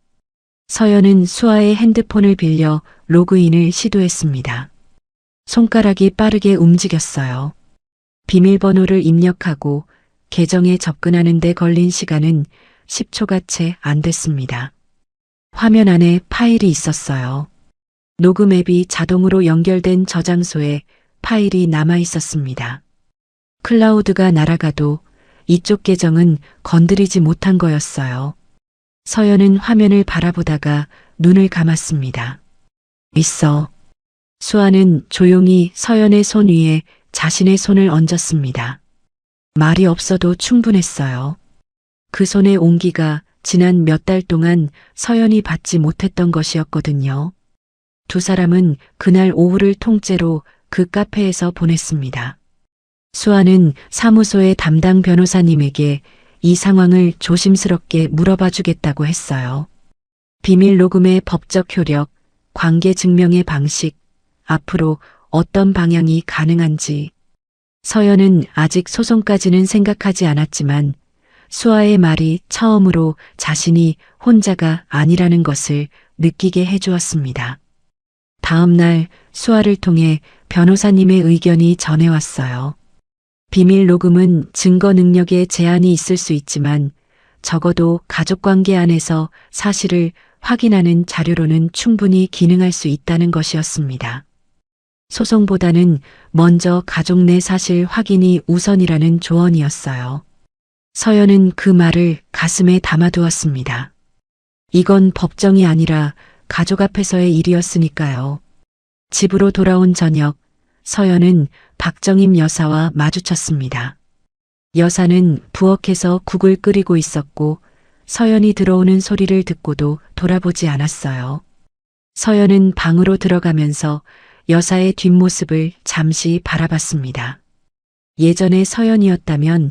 서연은 수아의 핸드폰을 빌려 로그인을 시도했습니다. 손가락이 빠르게 움직였어요. 비밀번호를 입력하고 계정에 접근하는 데 걸린 시간은 10초가 채 안 됐습니다. 화면 안에 파일이 있었어요. 녹음 앱이 자동으로 연결된 저장소에 파일이 남아 있었습니다. 클라우드가 날아가도 이쪽 계정은 건드리지 못한 거였어요. 서연은 화면을 바라보다가 눈을 감았습니다. 있어. 수아는 조용히 서연의 손 위에 자신의 손을 얹었습니다. 말이 없어도 충분했어요. 그 손의 온기가 지난 몇 달 동안 서연이 받지 못했던 것이었거든요. 2 사람은 그날 오후를 통째로 그 카페에서 보냈습니다. 수아는 사무소의 담당 변호사님에게 이 상황을 조심스럽게 물어봐 주겠다고 했어요. 비밀 녹음의 법적 효력, 관계 증명의 방식, 앞으로 어떤 방향이 가능한지. 서연은 아직 소송까지는 생각하지 않았지만 수아의 말이 처음으로 자신이 혼자가 아니라는 것을 느끼게 해주었습니다. 다음 날 수아를 통해 변호사님의 의견이 전해왔어요. 비밀 녹음은 증거 능력에 제한이 있을 수 있지만 적어도 가족관계 안에서 사실을 확인하는 자료로는 충분히 기능할 수 있다는 것이었습니다. 소송보다는 먼저 가족 내 사실 확인이 우선이라는 조언이었어요. 서연은 그 말을 가슴에 담아두었습니다. 이건 법정이 아니라 가족 앞에서의 일이었으니까요. 집으로 돌아온 저녁, 서연은 박정임 여사와 마주쳤습니다. 여사는 부엌에서 국을 끓이고 있었고 서연이 들어오는 소리를 듣고도 돌아보지 않았어요. 서연은 방으로 들어가면서 여사의 뒷모습을 잠시 바라봤습니다. 예전의 서연이었다면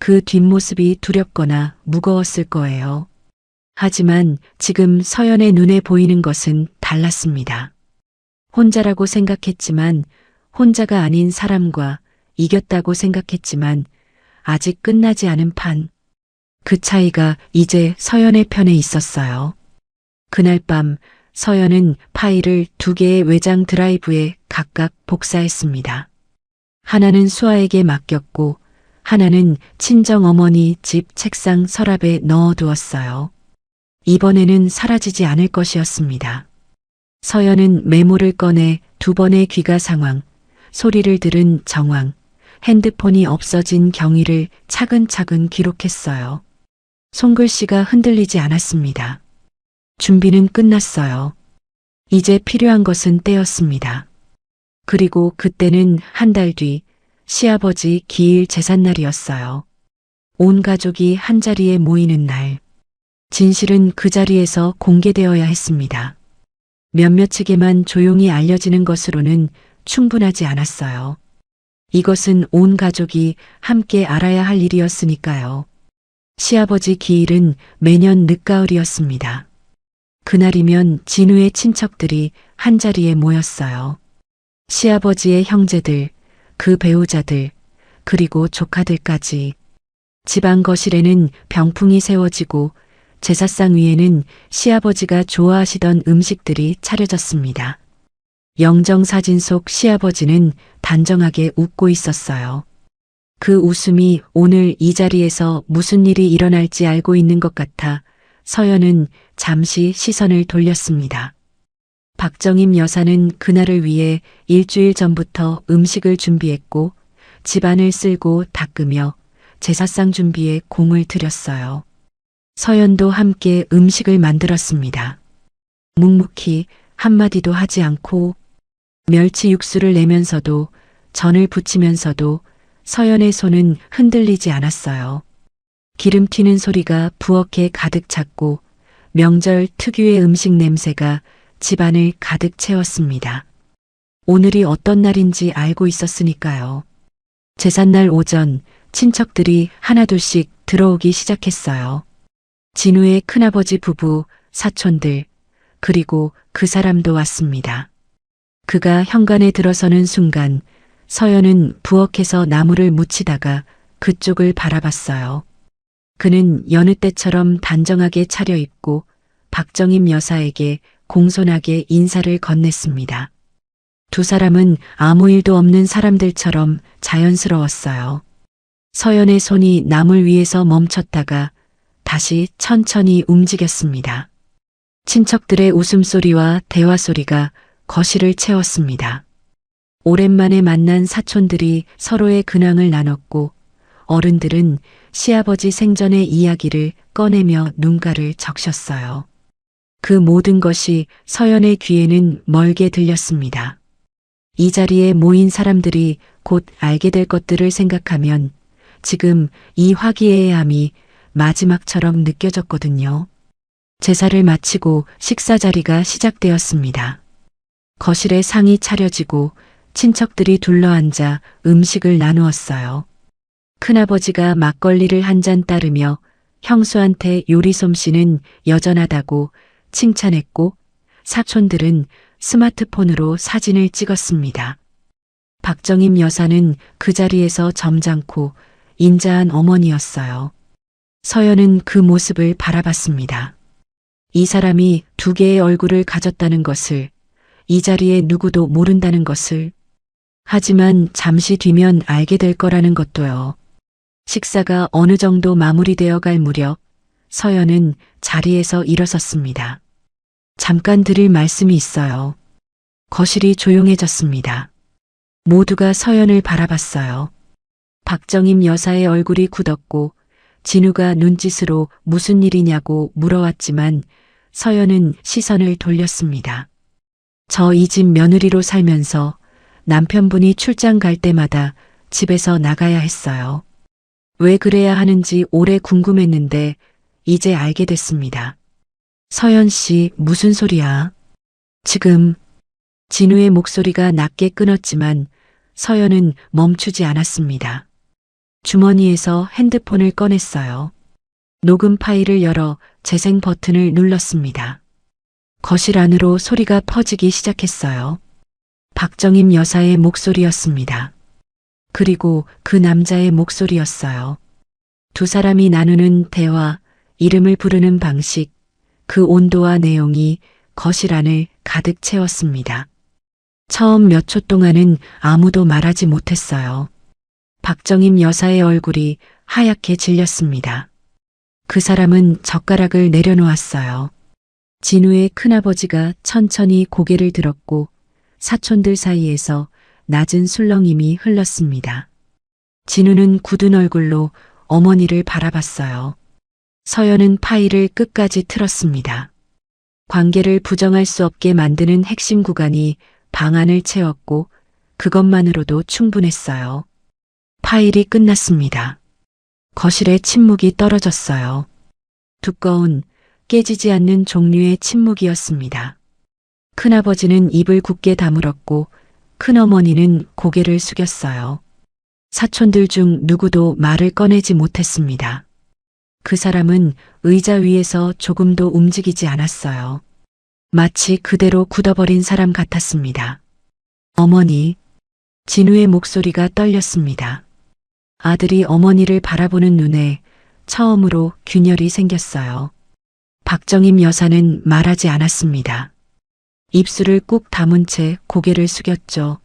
그 뒷모습이 두렵거나 무거웠을 거예요. 하지만 지금 서연의 눈에 보이는 것은 달랐습니다. 혼자라고 생각했지만 혼자가 아닌 사람과 이겼다고 생각했지만 아직 끝나지 않은 판. 그 차이가 이제 서연의 편에 있었어요. 그날 밤 서연은 파일을 2개의 외장 드라이브에 각각 복사했습니다. 하나는 수아에게 맡겼고 하나는 친정 어머니 집 책상 서랍에 넣어두었어요. 이번에는 사라지지 않을 것이었습니다. 서연은 메모를 꺼내 2번의 귀가 상황, 소리를 들은 정황, 핸드폰이 없어진 경위를 차근차근 기록했어요. 손글씨가 흔들리지 않았습니다. 준비는 끝났어요. 이제 필요한 것은 때였습니다. 그리고 그때는 한 달 뒤 시아버지 기일 제삿날이었어요. 온 가족이 한자리에 모이는 날. 진실은 그 자리에서 공개되어야 했습니다. 몇몇에게만 조용히 알려지는 것으로는 충분하지 않았어요. 이것은 온 가족이 함께 알아야 할 일이었으니까요. 시아버지 기일은 매년 늦가을이었습니다. 그날이면 진우의 친척들이 한자리에 모였어요. 시아버지의 형제들, 그 배우자들, 그리고 조카들까지. 집안 거실에는 병풍이 세워지고 제사상 위에는 시아버지가 좋아하시던 음식들이 차려졌습니다. 영정사진 속 시아버지는 단정하게 웃고 있었어요. 그 웃음이 오늘 이 자리에서 무슨 일이 일어날지 알고 있는 것 같아 서연은 잠시 시선을 돌렸습니다. 박정임 여사는 그날을 위해 일주일 전부터 음식을 준비했고 집안을 쓸고 닦으며 제사상 준비에 공을 들였어요. 서연도 함께 음식을 만들었습니다. 묵묵히 한마디도 하지 않고 멸치 육수를 내면서도 전을 부치면서도 서연의 손은 흔들리지 않았어요. 기름 튀는 소리가 부엌에 가득 찼고 명절 특유의 음식 냄새가 집안을 가득 채웠습니다. 오늘이 어떤 날인지 알고 있었으니까요. 제삿날 오전 친척들이 하나둘씩 들어오기 시작했어요. 진우의 큰아버지 부부, 사촌들, 그리고 그 사람도 왔습니다. 그가 현관에 들어서는 순간 서연은 부엌에서 나무를 묻히다가 그쪽을 바라봤어요. 그는 여느 때처럼 단정하게 차려입고 박정임 여사에게 공손하게 인사를 건넸습니다. 두 사람은 아무 일도 없는 사람들처럼 자연스러웠어요. 서연의 손이 나물 위에서 멈췄다가 다시 천천히 움직였습니다. 친척들의 웃음소리와 대화소리가 거실을 채웠습니다. 오랜만에 만난 사촌들이 서로의 근황을 나눴고 어른들은 시아버지 생전의 이야기를 꺼내며 눈가를 적셨어요. 그 모든 것이 서연의 귀에는 멀게 들렸습니다. 이 자리에 모인 사람들이 곧 알게 될 것들을 생각하면 지금 이 화기애애함이 마지막처럼 느껴졌거든요. 제사를 마치고 식사 자리가 시작되었습니다. 거실에 상이 차려지고 친척들이 둘러앉아 음식을 나누었어요. 큰아버지가 막걸리를 한 잔 따르며 형수한테 요리 솜씨는 여전하다고 칭찬했고 사촌들은 스마트폰으로 사진을 찍었습니다. 박정임 여사는 그 자리에서 점잖고 인자한 어머니였어요. 서연은 그 모습을 바라봤습니다. 이 사람이 2개의 얼굴을 가졌다는 것을, 이 자리에 누구도 모른다는 것을, 하지만 잠시 뒤면 알게 될 거라는 것도요. 식사가 어느 정도 마무리되어 갈 무렵 서연은 자리에서 일어섰습니다. 잠깐 드릴 말씀이 있어요. 거실이 조용해졌습니다. 모두가 서연을 바라봤어요. 박정임 여사의 얼굴이 굳었고 진우가 눈짓으로 무슨 일이냐고 물어왔지만 서연은 시선을 돌렸습니다. 저 이 집 며느리로 살면서 남편분이 출장 갈 때마다 집에서 나가야 했어요. 왜 그래야 하는지 오래 궁금했는데 이제 알게 됐습니다. 서연 씨, 무슨 소리야? 지금 진우의 목소리가 낮게 끊었지만 서연은 멈추지 않았습니다. 주머니에서 핸드폰을 꺼냈어요. 녹음 파일을 열어 재생 버튼을 눌렀습니다. 거실 안으로 소리가 퍼지기 시작했어요. 박정임 여사의 목소리였습니다. 그리고 그 남자의 목소리였어요. 두 사람이 나누는 대화, 이름을 부르는 방식, 그 온도와 내용이 거실 안을 가득 채웠습니다. 처음 몇 초 동안은 아무도 말하지 못했어요. 박정임 여사의 얼굴이 하얗게 질렸습니다. 그 사람은 젓가락을 내려놓았어요. 진우의 큰아버지가 천천히 고개를 들었고 사촌들 사이에서 낮은 술렁임이 흘렀습니다. 진우는 굳은 얼굴로 어머니를 바라봤어요. 서연은 파일을 끝까지 틀었습니다. 관계를 부정할 수 없게 만드는 핵심 구간이 방안을 채웠고 그것만으로도 충분했어요. 파일이 끝났습니다. 거실에 침묵이 떨어졌어요. 두꺼운, 깨지지 않는 종류의 침묵이었습니다. 큰아버지는 입을 굳게 다물었고 큰어머니는 고개를 숙였어요. 사촌들 중 누구도 말을 꺼내지 못했습니다. 그 사람은 의자 위에서 조금도 움직이지 않았어요. 마치 그대로 굳어버린 사람 같았습니다. 어머니, 진우의 목소리가 떨렸습니다. 아들이 어머니를 바라보는 눈에 처음으로 균열이 생겼어요. 박정임 여사는 말하지 않았습니다. 입술을 꾹 다문 채 고개를 숙였죠.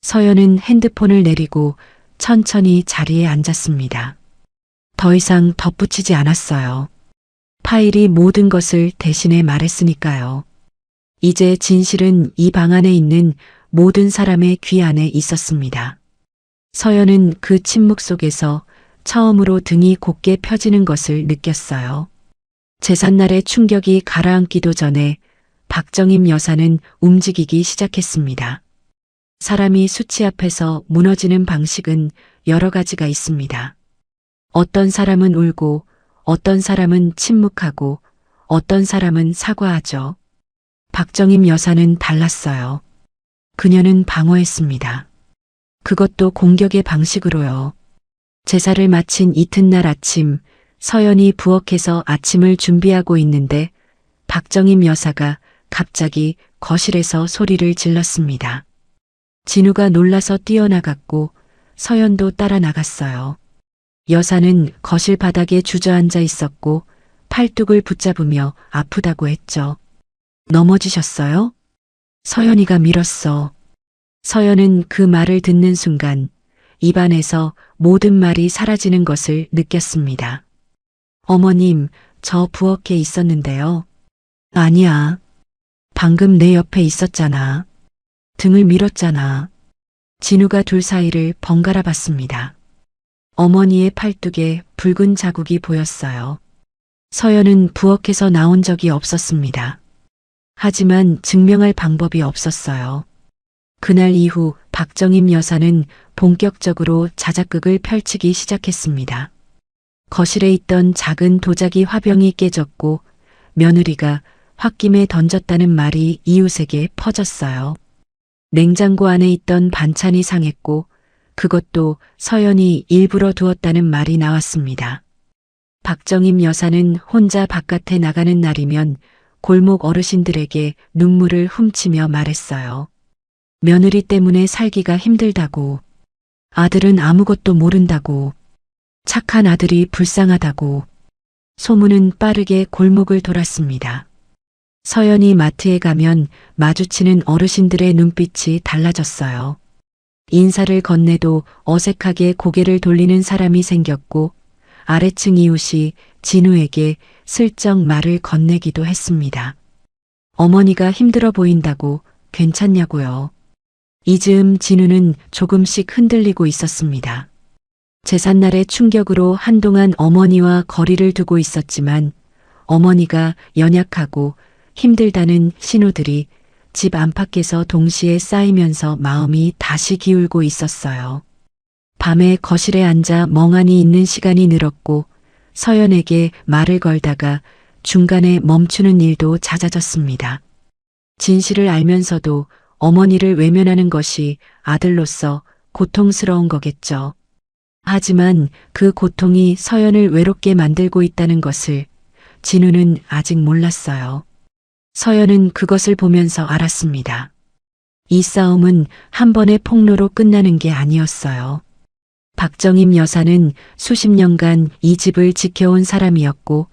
서연은 핸드폰을 내리고 천천히 자리에 앉았습니다. 더 이상 덧붙이지 않았어요. 파일이 모든 것을 대신해 말했으니까요. 이제 진실은 이 방 안에 있는 모든 사람의 귀 안에 있었습니다. 서연은 그 침묵 속에서 처음으로 등이 곧게 펴지는 것을 느꼈어요. 제삿날의 충격이 가라앉기도 전에 박정임 여사는 움직이기 시작했습니다. 사람이 수치 앞에서 무너지는 방식은 여러 가지가 있습니다. 어떤 사람은 울고, 어떤 사람은 침묵하고, 어떤 사람은 사과하죠. 박정임 여사는 달랐어요. 그녀는 방어했습니다. 그것도 공격의 방식으로요. 제사를 마친 이튿날 아침, 서연이 부엌에서 아침을 준비하고 있는데 박정임 여사가 갑자기 거실에서 소리를 질렀습니다. 진우가 놀라서 뛰어나갔고 서연도 따라 나갔어요. 여사는 거실 바닥에 주저앉아 있었고 팔뚝을 붙잡으며 아프다고 했죠. 넘어지셨어요? 서연이가 밀었어. 서연은 그 말을 듣는 순간 입안에서 모든 말이 사라지는 것을 느꼈습니다. 어머님, 저 부엌에 있었는데요. 아니야. 방금 내 옆에 있었잖아. 등을 밀었잖아. 진우가 둘 사이를 번갈아 봤습니다. 어머니의 팔뚝에 붉은 자국이 보였어요. 서연은 부엌에서 나온 적이 없었습니다. 하지만 증명할 방법이 없었어요. 그날 이후 박정임 여사는 본격적으로 자작극을 펼치기 시작했습니다. 거실에 있던 작은 도자기 화병이 깨졌고 며느리가 홧김에 던졌다는 말이 이웃에게 퍼졌어요. 냉장고 안에 있던 반찬이 상했고 그것도 서연이 일부러 두었다는 말이 나왔습니다. 박정임 여사는 혼자 바깥에 나가는 날이면 골목 어르신들에게 눈물을 훔치며 말했어요. 며느리 때문에 살기가 힘들다고, 아들은 아무것도 모른다고, 착한 아들이 불쌍하다고. 소문은 빠르게 골목을 돌았습니다. 서연이 마트에 가면 마주치는 어르신들의 눈빛이 달라졌어요. 인사를 건네도 어색하게 고개를 돌리는 사람이 생겼고 아래층 이웃이 진우에게 슬쩍 말을 건네기도 했습니다. 어머니가 힘들어 보인다고 괜찮냐고요. 이 즈음 진우는 조금씩 흔들리고 있었습니다. 제삿날의 충격으로 한동안 어머니와 거리를 두고 있었지만 어머니가 연약하고 힘들다는 신호들이 집 안팎에서 동시에 쌓이면서 마음이 다시 기울고 있었어요. 밤에 거실에 앉아 멍하니 있는 시간이 늘었고 서연에게 말을 걸다가 중간에 멈추는 일도 잦아졌습니다. 진실을 알면서도 어머니를 외면하는 것이 아들로서 고통스러운 거겠죠. 하지만 그 고통이 서연을 외롭게 만들고 있다는 것을 진우는 아직 몰랐어요. 서연은 그것을 보면서 알았습니다. 이 싸움은 한 번의 폭로로 끝나는 게 아니었어요. 박정임 여사는 수십 년간 이 집을 지켜온 사람이었고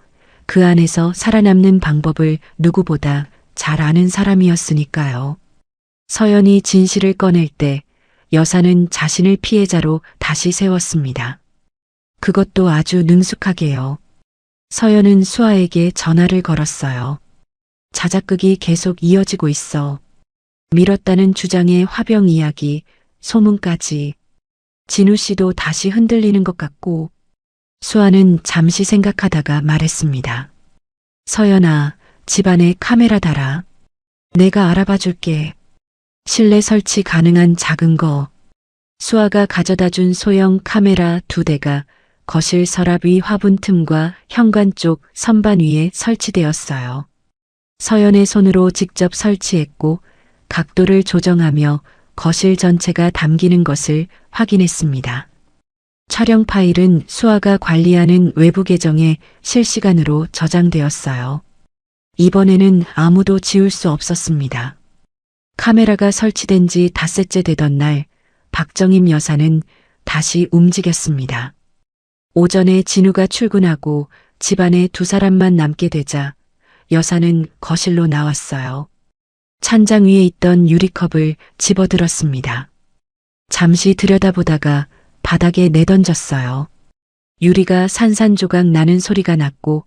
그 안에서 살아남는 방법을 누구보다 잘 아는 사람이었으니까요. 서연이 진실을 꺼낼 때 여사는 자신을 피해자로 다시 세웠습니다. 그것도 아주 능숙하게요. 서연은 수아에게 전화를 걸었어요. 자작극이 계속 이어지고 있어. 밀었다는 주장의 화병 이야기, 소문까지. 진우 씨도 다시 흔들리는 것 같고 수아는 잠시 생각하다가 말했습니다. 서연아, 집안에 카메라 달아. 내가 알아봐 줄게. 실내 설치 가능한 작은 거. 수아가 가져다 준 소형 카메라 2대가 거실 서랍 위 화분 틈과 현관 쪽 선반 위에 설치되었어요. 서연의 손으로 직접 설치했고 각도를 조정하며 거실 전체가 담기는 것을 확인했습니다. 촬영 파일은 수아가 관리하는 외부 계정에 실시간으로 저장되었어요. 이번에는 아무도 지울 수 없었습니다. 카메라가 설치된 지 닷새째 되던 날 박정임 여사는 다시 움직였습니다. 오전에 진우가 출근하고 집안에 2사람만 남게 되자 여사는 거실로 나왔어요. 찬장 위에 있던 유리컵을 집어들었습니다. 잠시 들여다보다가 바닥에 내던졌어요. 유리가 산산조각 나는 소리가 났고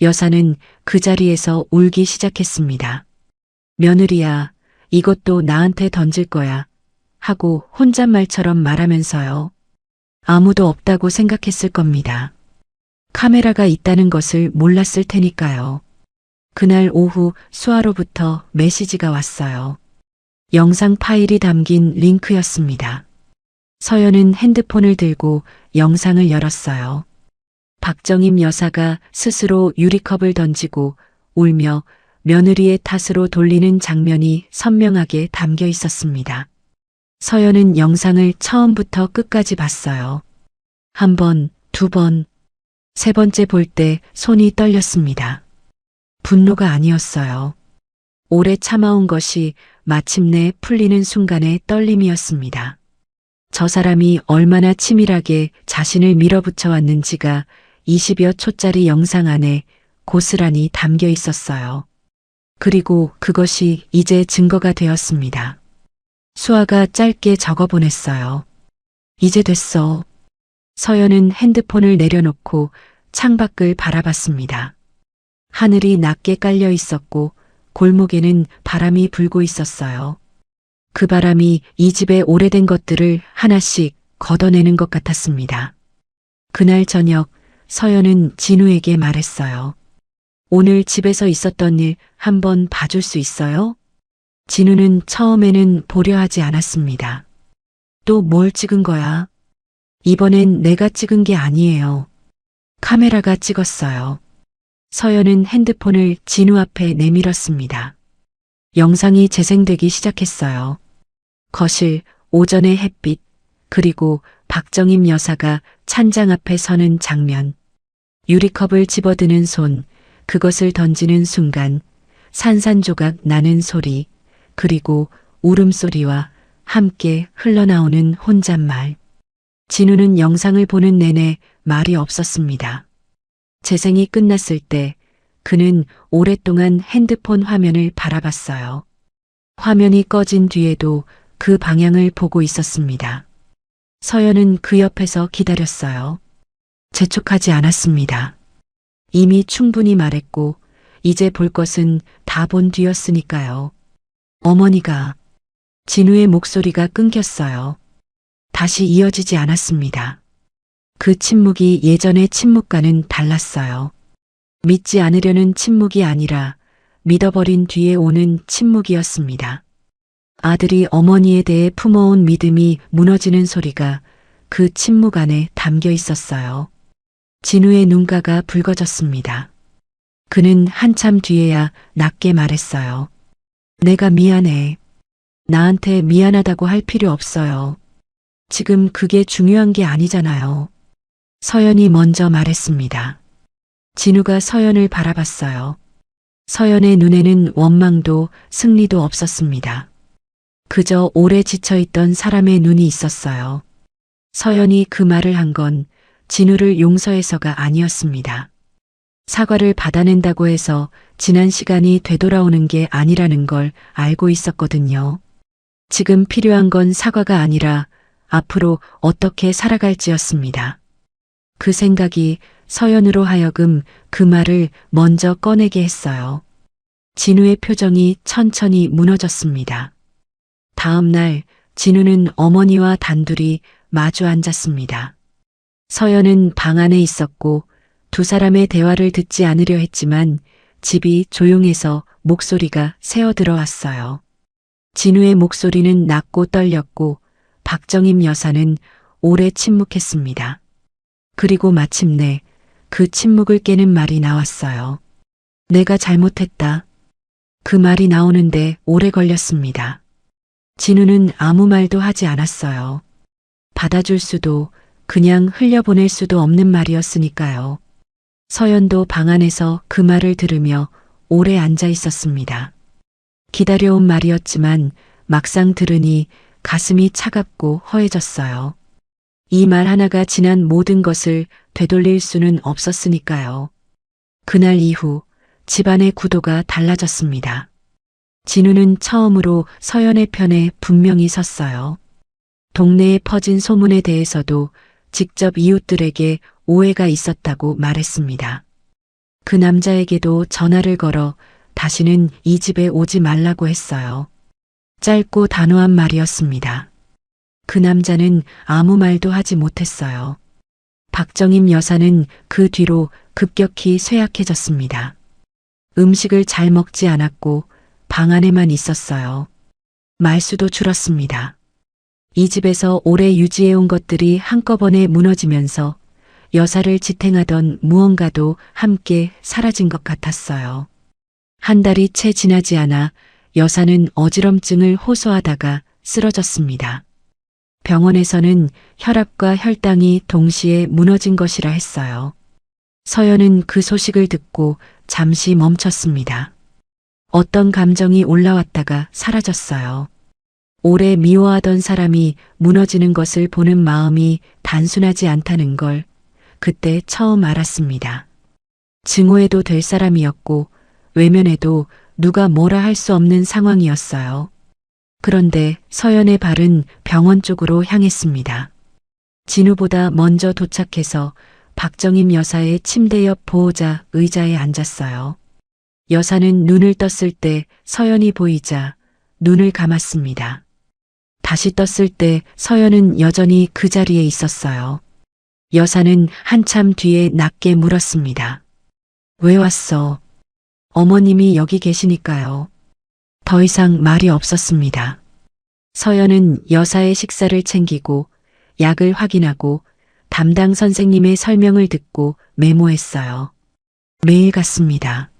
여사는 그 자리에서 울기 시작했습니다. 며느리야, 이것도 나한테 던질 거야 하고 혼잣말처럼 말하면서요. 아무도 없다고 생각했을 겁니다. 카메라가 있다는 것을 몰랐을 테니까요. 그날 오후 수아로부터 메시지가 왔어요. 영상 파일이 담긴 링크였습니다. 서연은 핸드폰을 들고 영상을 열었어요. 박정임 여사가 스스로 유리컵을 던지고 울며 며느리의 탓으로 돌리는 장면이 선명하게 담겨 있었습니다. 서연은 영상을 처음부터 끝까지 봤어요. 1번, 2번, 3번째 볼 때 손이 떨렸습니다. 분노가 아니었어요. 오래 참아온 것이 마침내 풀리는 순간의 떨림이었습니다. 저 사람이 얼마나 치밀하게 자신을 밀어붙여 왔는지가 20여 초짜리 영상 안에 고스란히 담겨 있었어요. 그리고 그것이 이제 증거가 되었습니다. 수아가 짧게 적어 보냈어요. 이제 됐어. 서연은 핸드폰을 내려놓고 창밖을 바라봤습니다. 하늘이 낮게 깔려 있었고 골목에는 바람이 불고 있었어요. 그 바람이 이 집의 오래된 것들을 하나씩 걷어내는 것 같았습니다. 그날 저녁 서연은 진우에게 말했어요. 오늘 집에서 있었던 일 한번 봐줄 수 있어요? 진우는 처음에는 보려 하지 않았습니다. 또 뭘 찍은 거야? 이번엔 내가 찍은 게 아니에요. 카메라가 찍었어요. 서연은 핸드폰을 진우 앞에 내밀었습니다. 영상이 재생되기 시작했어요. 거실, 오전의 햇빛, 그리고 박정임 여사가 찬장 앞에 서는 장면. 유리컵을 집어드는 손, 그것을 던지는 순간, 산산조각 나는 소리, 그리고 울음소리와 함께 흘러나오는 혼잣말. 진우는 영상을 보는 내내 말이 없었습니다. 재생이 끝났을 때 그는 오랫동안 핸드폰 화면을 바라봤어요. 화면이 꺼진 뒤에도 그 방향을 보고 있었습니다. 서연은 그 옆에서 기다렸어요. 재촉하지 않았습니다. 이미 충분히 말했고 이제 볼 것은 다 본 뒤였으니까요. 어머니가 진우의 목소리가 끊겼어요. 다시 이어지지 않았습니다. 그 침묵이 예전의 침묵과는 달랐어요. 믿지 않으려는 침묵이 아니라 믿어버린 뒤에 오는 침묵이었습니다. 아들이 어머니에 대해 품어온 믿음이 무너지는 소리가 그 침묵 안에 담겨 있었어요. 진우의 눈가가 붉어졌습니다. 그는 한참 뒤에야 낮게 말했어요. 내가 미안해. 나한테 미안하다고 할 필요 없어요. 지금 그게 중요한 게 아니잖아요. 서연이 먼저 말했습니다. 진우가 서연을 바라봤어요. 서연의 눈에는 원망도 승리도 없었습니다. 그저 오래 지쳐있던 사람의 눈이 있었어요. 서연이 그 말을 한 건 진우를 용서해서가 아니었습니다. 사과를 받아낸다고 해서 지난 시간이 되돌아오는 게 아니라는 걸 알고 있었거든요. 지금 필요한 건 사과가 아니라 앞으로 어떻게 살아갈지였습니다. 그 생각이 서연으로 하여금 그 말을 먼저 꺼내게 했어요. 진우의 표정이 천천히 무너졌습니다. 다음 날 진우는 어머니와 단둘이 마주 앉았습니다. 서연은 방 안에 있었고 두 사람의 대화를 듣지 않으려 했지만 집이 조용해서 목소리가 새어 들어왔어요. 진우의 목소리는 낮고 떨렸고 박정임 여사는 오래 침묵했습니다. 그리고 마침내 그 침묵을 깨는 말이 나왔어요. 내가 잘못했다. 그 말이 나오는데 오래 걸렸습니다. 진우는 아무 말도 하지 않았어요. 받아줄 수도 그냥 흘려보낼 수도 없는 말이었으니까요. 서연도 방 안에서 그 말을 들으며 오래 앉아 있었습니다. 기다려온 말이었지만 막상 들으니 가슴이 차갑고 허해졌어요. 이 말 하나가 지난 모든 것을 되돌릴 수는 없었으니까요. 그날 이후 집안의 구도가 달라졌습니다. 진우는 처음으로 서연의 편에 분명히 섰어요. 동네에 퍼진 소문에 대해서도 직접 이웃들에게 오해가 있었다고 말했습니다. 그 남자에게도 전화를 걸어 다시는 이 집에 오지 말라고 했어요. 짧고 단호한 말이었습니다. 그 남자는 아무 말도 하지 못했어요. 박정임 여사는 그 뒤로 급격히 쇠약해졌습니다. 음식을 잘 먹지 않았고 방 안에만 있었어요. 말수도 줄었습니다. 이 집에서 오래 유지해온 것들이 한꺼번에 무너지면서 여사를 지탱하던 무언가도 함께 사라진 것 같았어요. 한 달이 채 지나지 않아 여사는 어지럼증을 호소하다가 쓰러졌습니다. 병원에서는 혈압과 혈당이 동시에 무너진 것이라 했어요. 서연은 그 소식을 듣고 잠시 멈췄습니다. 어떤 감정이 올라왔다가 사라졌어요. 오래 미워하던 사람이 무너지는 것을 보는 마음이 단순하지 않다는 걸 그때 처음 알았습니다. 증오해도 될 사람이었고 외면해도 누가 뭐라 할 수 없는 상황이었어요. 그런데 서연의 발은 병원 쪽으로 향했습니다. 진우보다 먼저 도착해서 박정임 여사의 침대 옆 보호자 의자에 앉았어요. 여사는 눈을 떴을 때 서연이 보이자 눈을 감았습니다. 다시 떴을 때 서연은 여전히 그 자리에 있었어요. 여사는 한참 뒤에 낮게 물었습니다. 왜 왔어? 어머님이 여기 계시니까요. 더 이상 말이 없었습니다. 서연은 여사의 식사를 챙기고 약을 확인하고 담당 선생님의 설명을 듣고 메모했어요. 매일 갔습니다.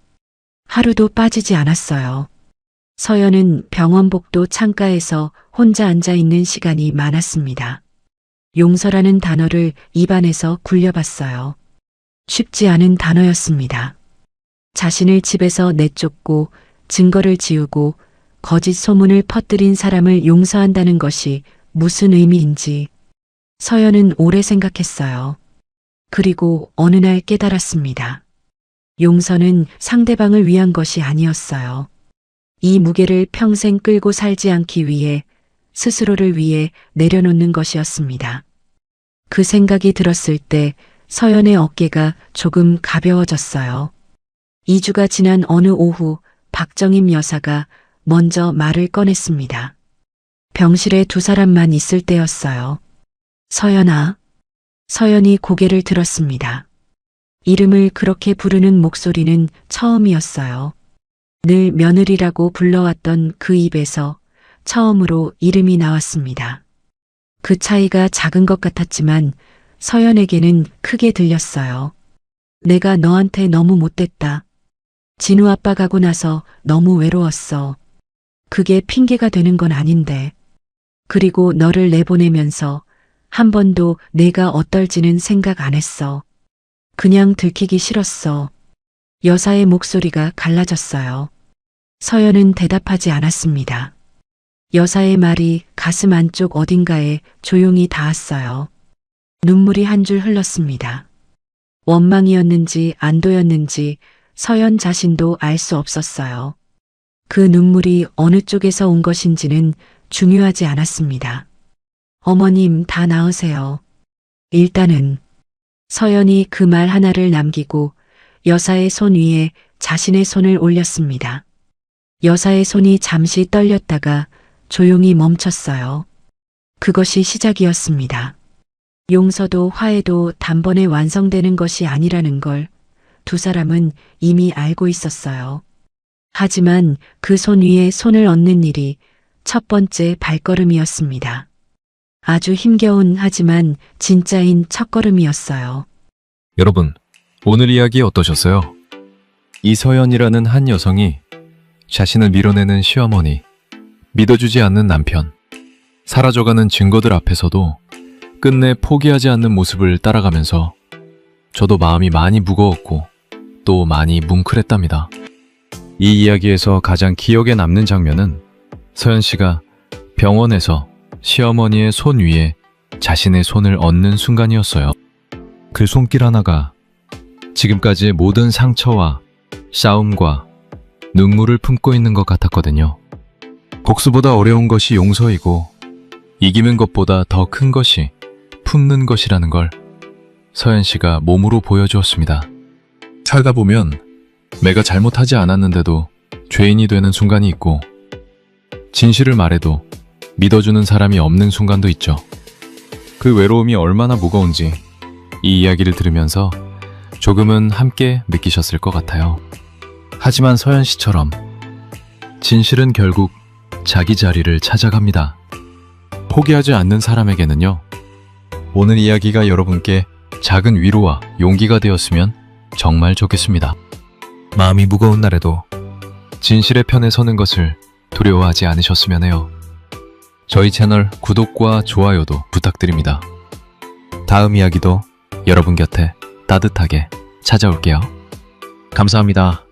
하루도 빠지지 않았어요. 서연은 병원 복도 창가에서 혼자 앉아 있는 시간이 많았습니다. 용서라는 단어를 입안에서 굴려봤어요. 쉽지 않은 단어였습니다. 자신을 집에서 내쫓고 증거를 지우고 거짓 소문을 퍼뜨린 사람을 용서한다는 것이 무슨 의미인지 서연은 오래 생각했어요. 그리고 어느 날 깨달았습니다. 용서는 상대방을 위한 것이 아니었어요. 이 무게를 평생 끌고 살지 않기 위해 스스로를 위해 내려놓는 것이었습니다. 그 생각이 들었을 때 서연의 어깨가 조금 가벼워졌어요. 2주가 지난 어느 오후 박정임 여사가 먼저 말을 꺼냈습니다. 병실에 두 사람만 있을 때였어요. 서연아. 서연이 고개를 들었습니다. 이름을 그렇게 부르는 목소리는 처음이었어요. 늘 며느리라고 불러왔던 그 입에서 처음으로 이름이 나왔습니다. 그 차이가 작은 것 같았지만 서연에게는 크게 들렸어요. 내가 너한테 너무 못됐다. 진우 아빠 가고 나서 너무 외로웠어. 그게 핑계가 되는 건 아닌데. 그리고 너를 내보내면서 한 번도 내가 어떨지는 생각 안 했어. 그냥 들키기 싫었어. 여사의 목소리가 갈라졌어요. 서연은 대답하지 않았습니다. 여사의 말이 가슴 안쪽 어딘가에 조용히 닿았어요. 눈물이 한 줄 흘렀습니다. 원망이었는지 안도였는지 서연 자신도 알 수 없었어요. 그 눈물이 어느 쪽에서 온 것인지는 중요하지 않았습니다. 어머님 다 나으세요. 일단은 서연이 그 말 하나를 남기고 여사의 손 위에 자신의 손을 올렸습니다. 여사의 손이 잠시 떨렸다가 조용히 멈췄어요. 그것이 시작이었습니다. 용서도 화해도 단번에 완성되는 것이 아니라는 걸 두 사람은 이미 알고 있었어요. 하지만 그 손 위에 손을 얹는 일이 첫 번째 발걸음이었습니다. 아주 힘겨운 하지만 진짜인 첫걸음이었어요. 여러분, 오늘 이야기 어떠셨어요? 이서연이라는 한 여성이 자신을 밀어내는 시어머니, 믿어주지 않는 남편, 사라져가는 증거들 앞에서도 끝내 포기하지 않는 모습을 따라가면서 저도 마음이 많이 무거웠고 또 많이 뭉클했답니다. 이 이야기에서 가장 기억에 남는 장면은 서연 씨가 병원에서 시어머니의 손 위에 자신의 손을 얹는 순간이었어요. 그 손길 하나가 지금까지의 모든 상처와 싸움과 눈물을 품고 있는 것 같았거든요. 복수보다 어려운 것이 용서이고 이기는 것보다 더 큰 것이 품는 것이라는 걸 서연 씨가 몸으로 보여주었습니다. 살다 보면 내가 잘못하지 않았는데도 죄인이 되는 순간이 있고 진실을 말해도 믿어주는 사람이 없는 순간도 있죠. 그 외로움이 얼마나 무거운지 이 이야기를 들으면서 조금은 함께 느끼셨을 것 같아요. 하지만 서연 씨처럼 진실은 결국 자기 자리를 찾아갑니다. 포기하지 않는 사람에게는요, 오늘 이야기가 여러분께 작은 위로와 용기가 되었으면 정말 좋겠습니다. 마음이 무거운 날에도 진실의 편에 서는 것을 두려워하지 않으셨으면 해요. 저희 채널 구독과 좋아요도 부탁드립니다. 다음 이야기도 여러분 곁에 따뜻하게 찾아올게요. 감사합니다.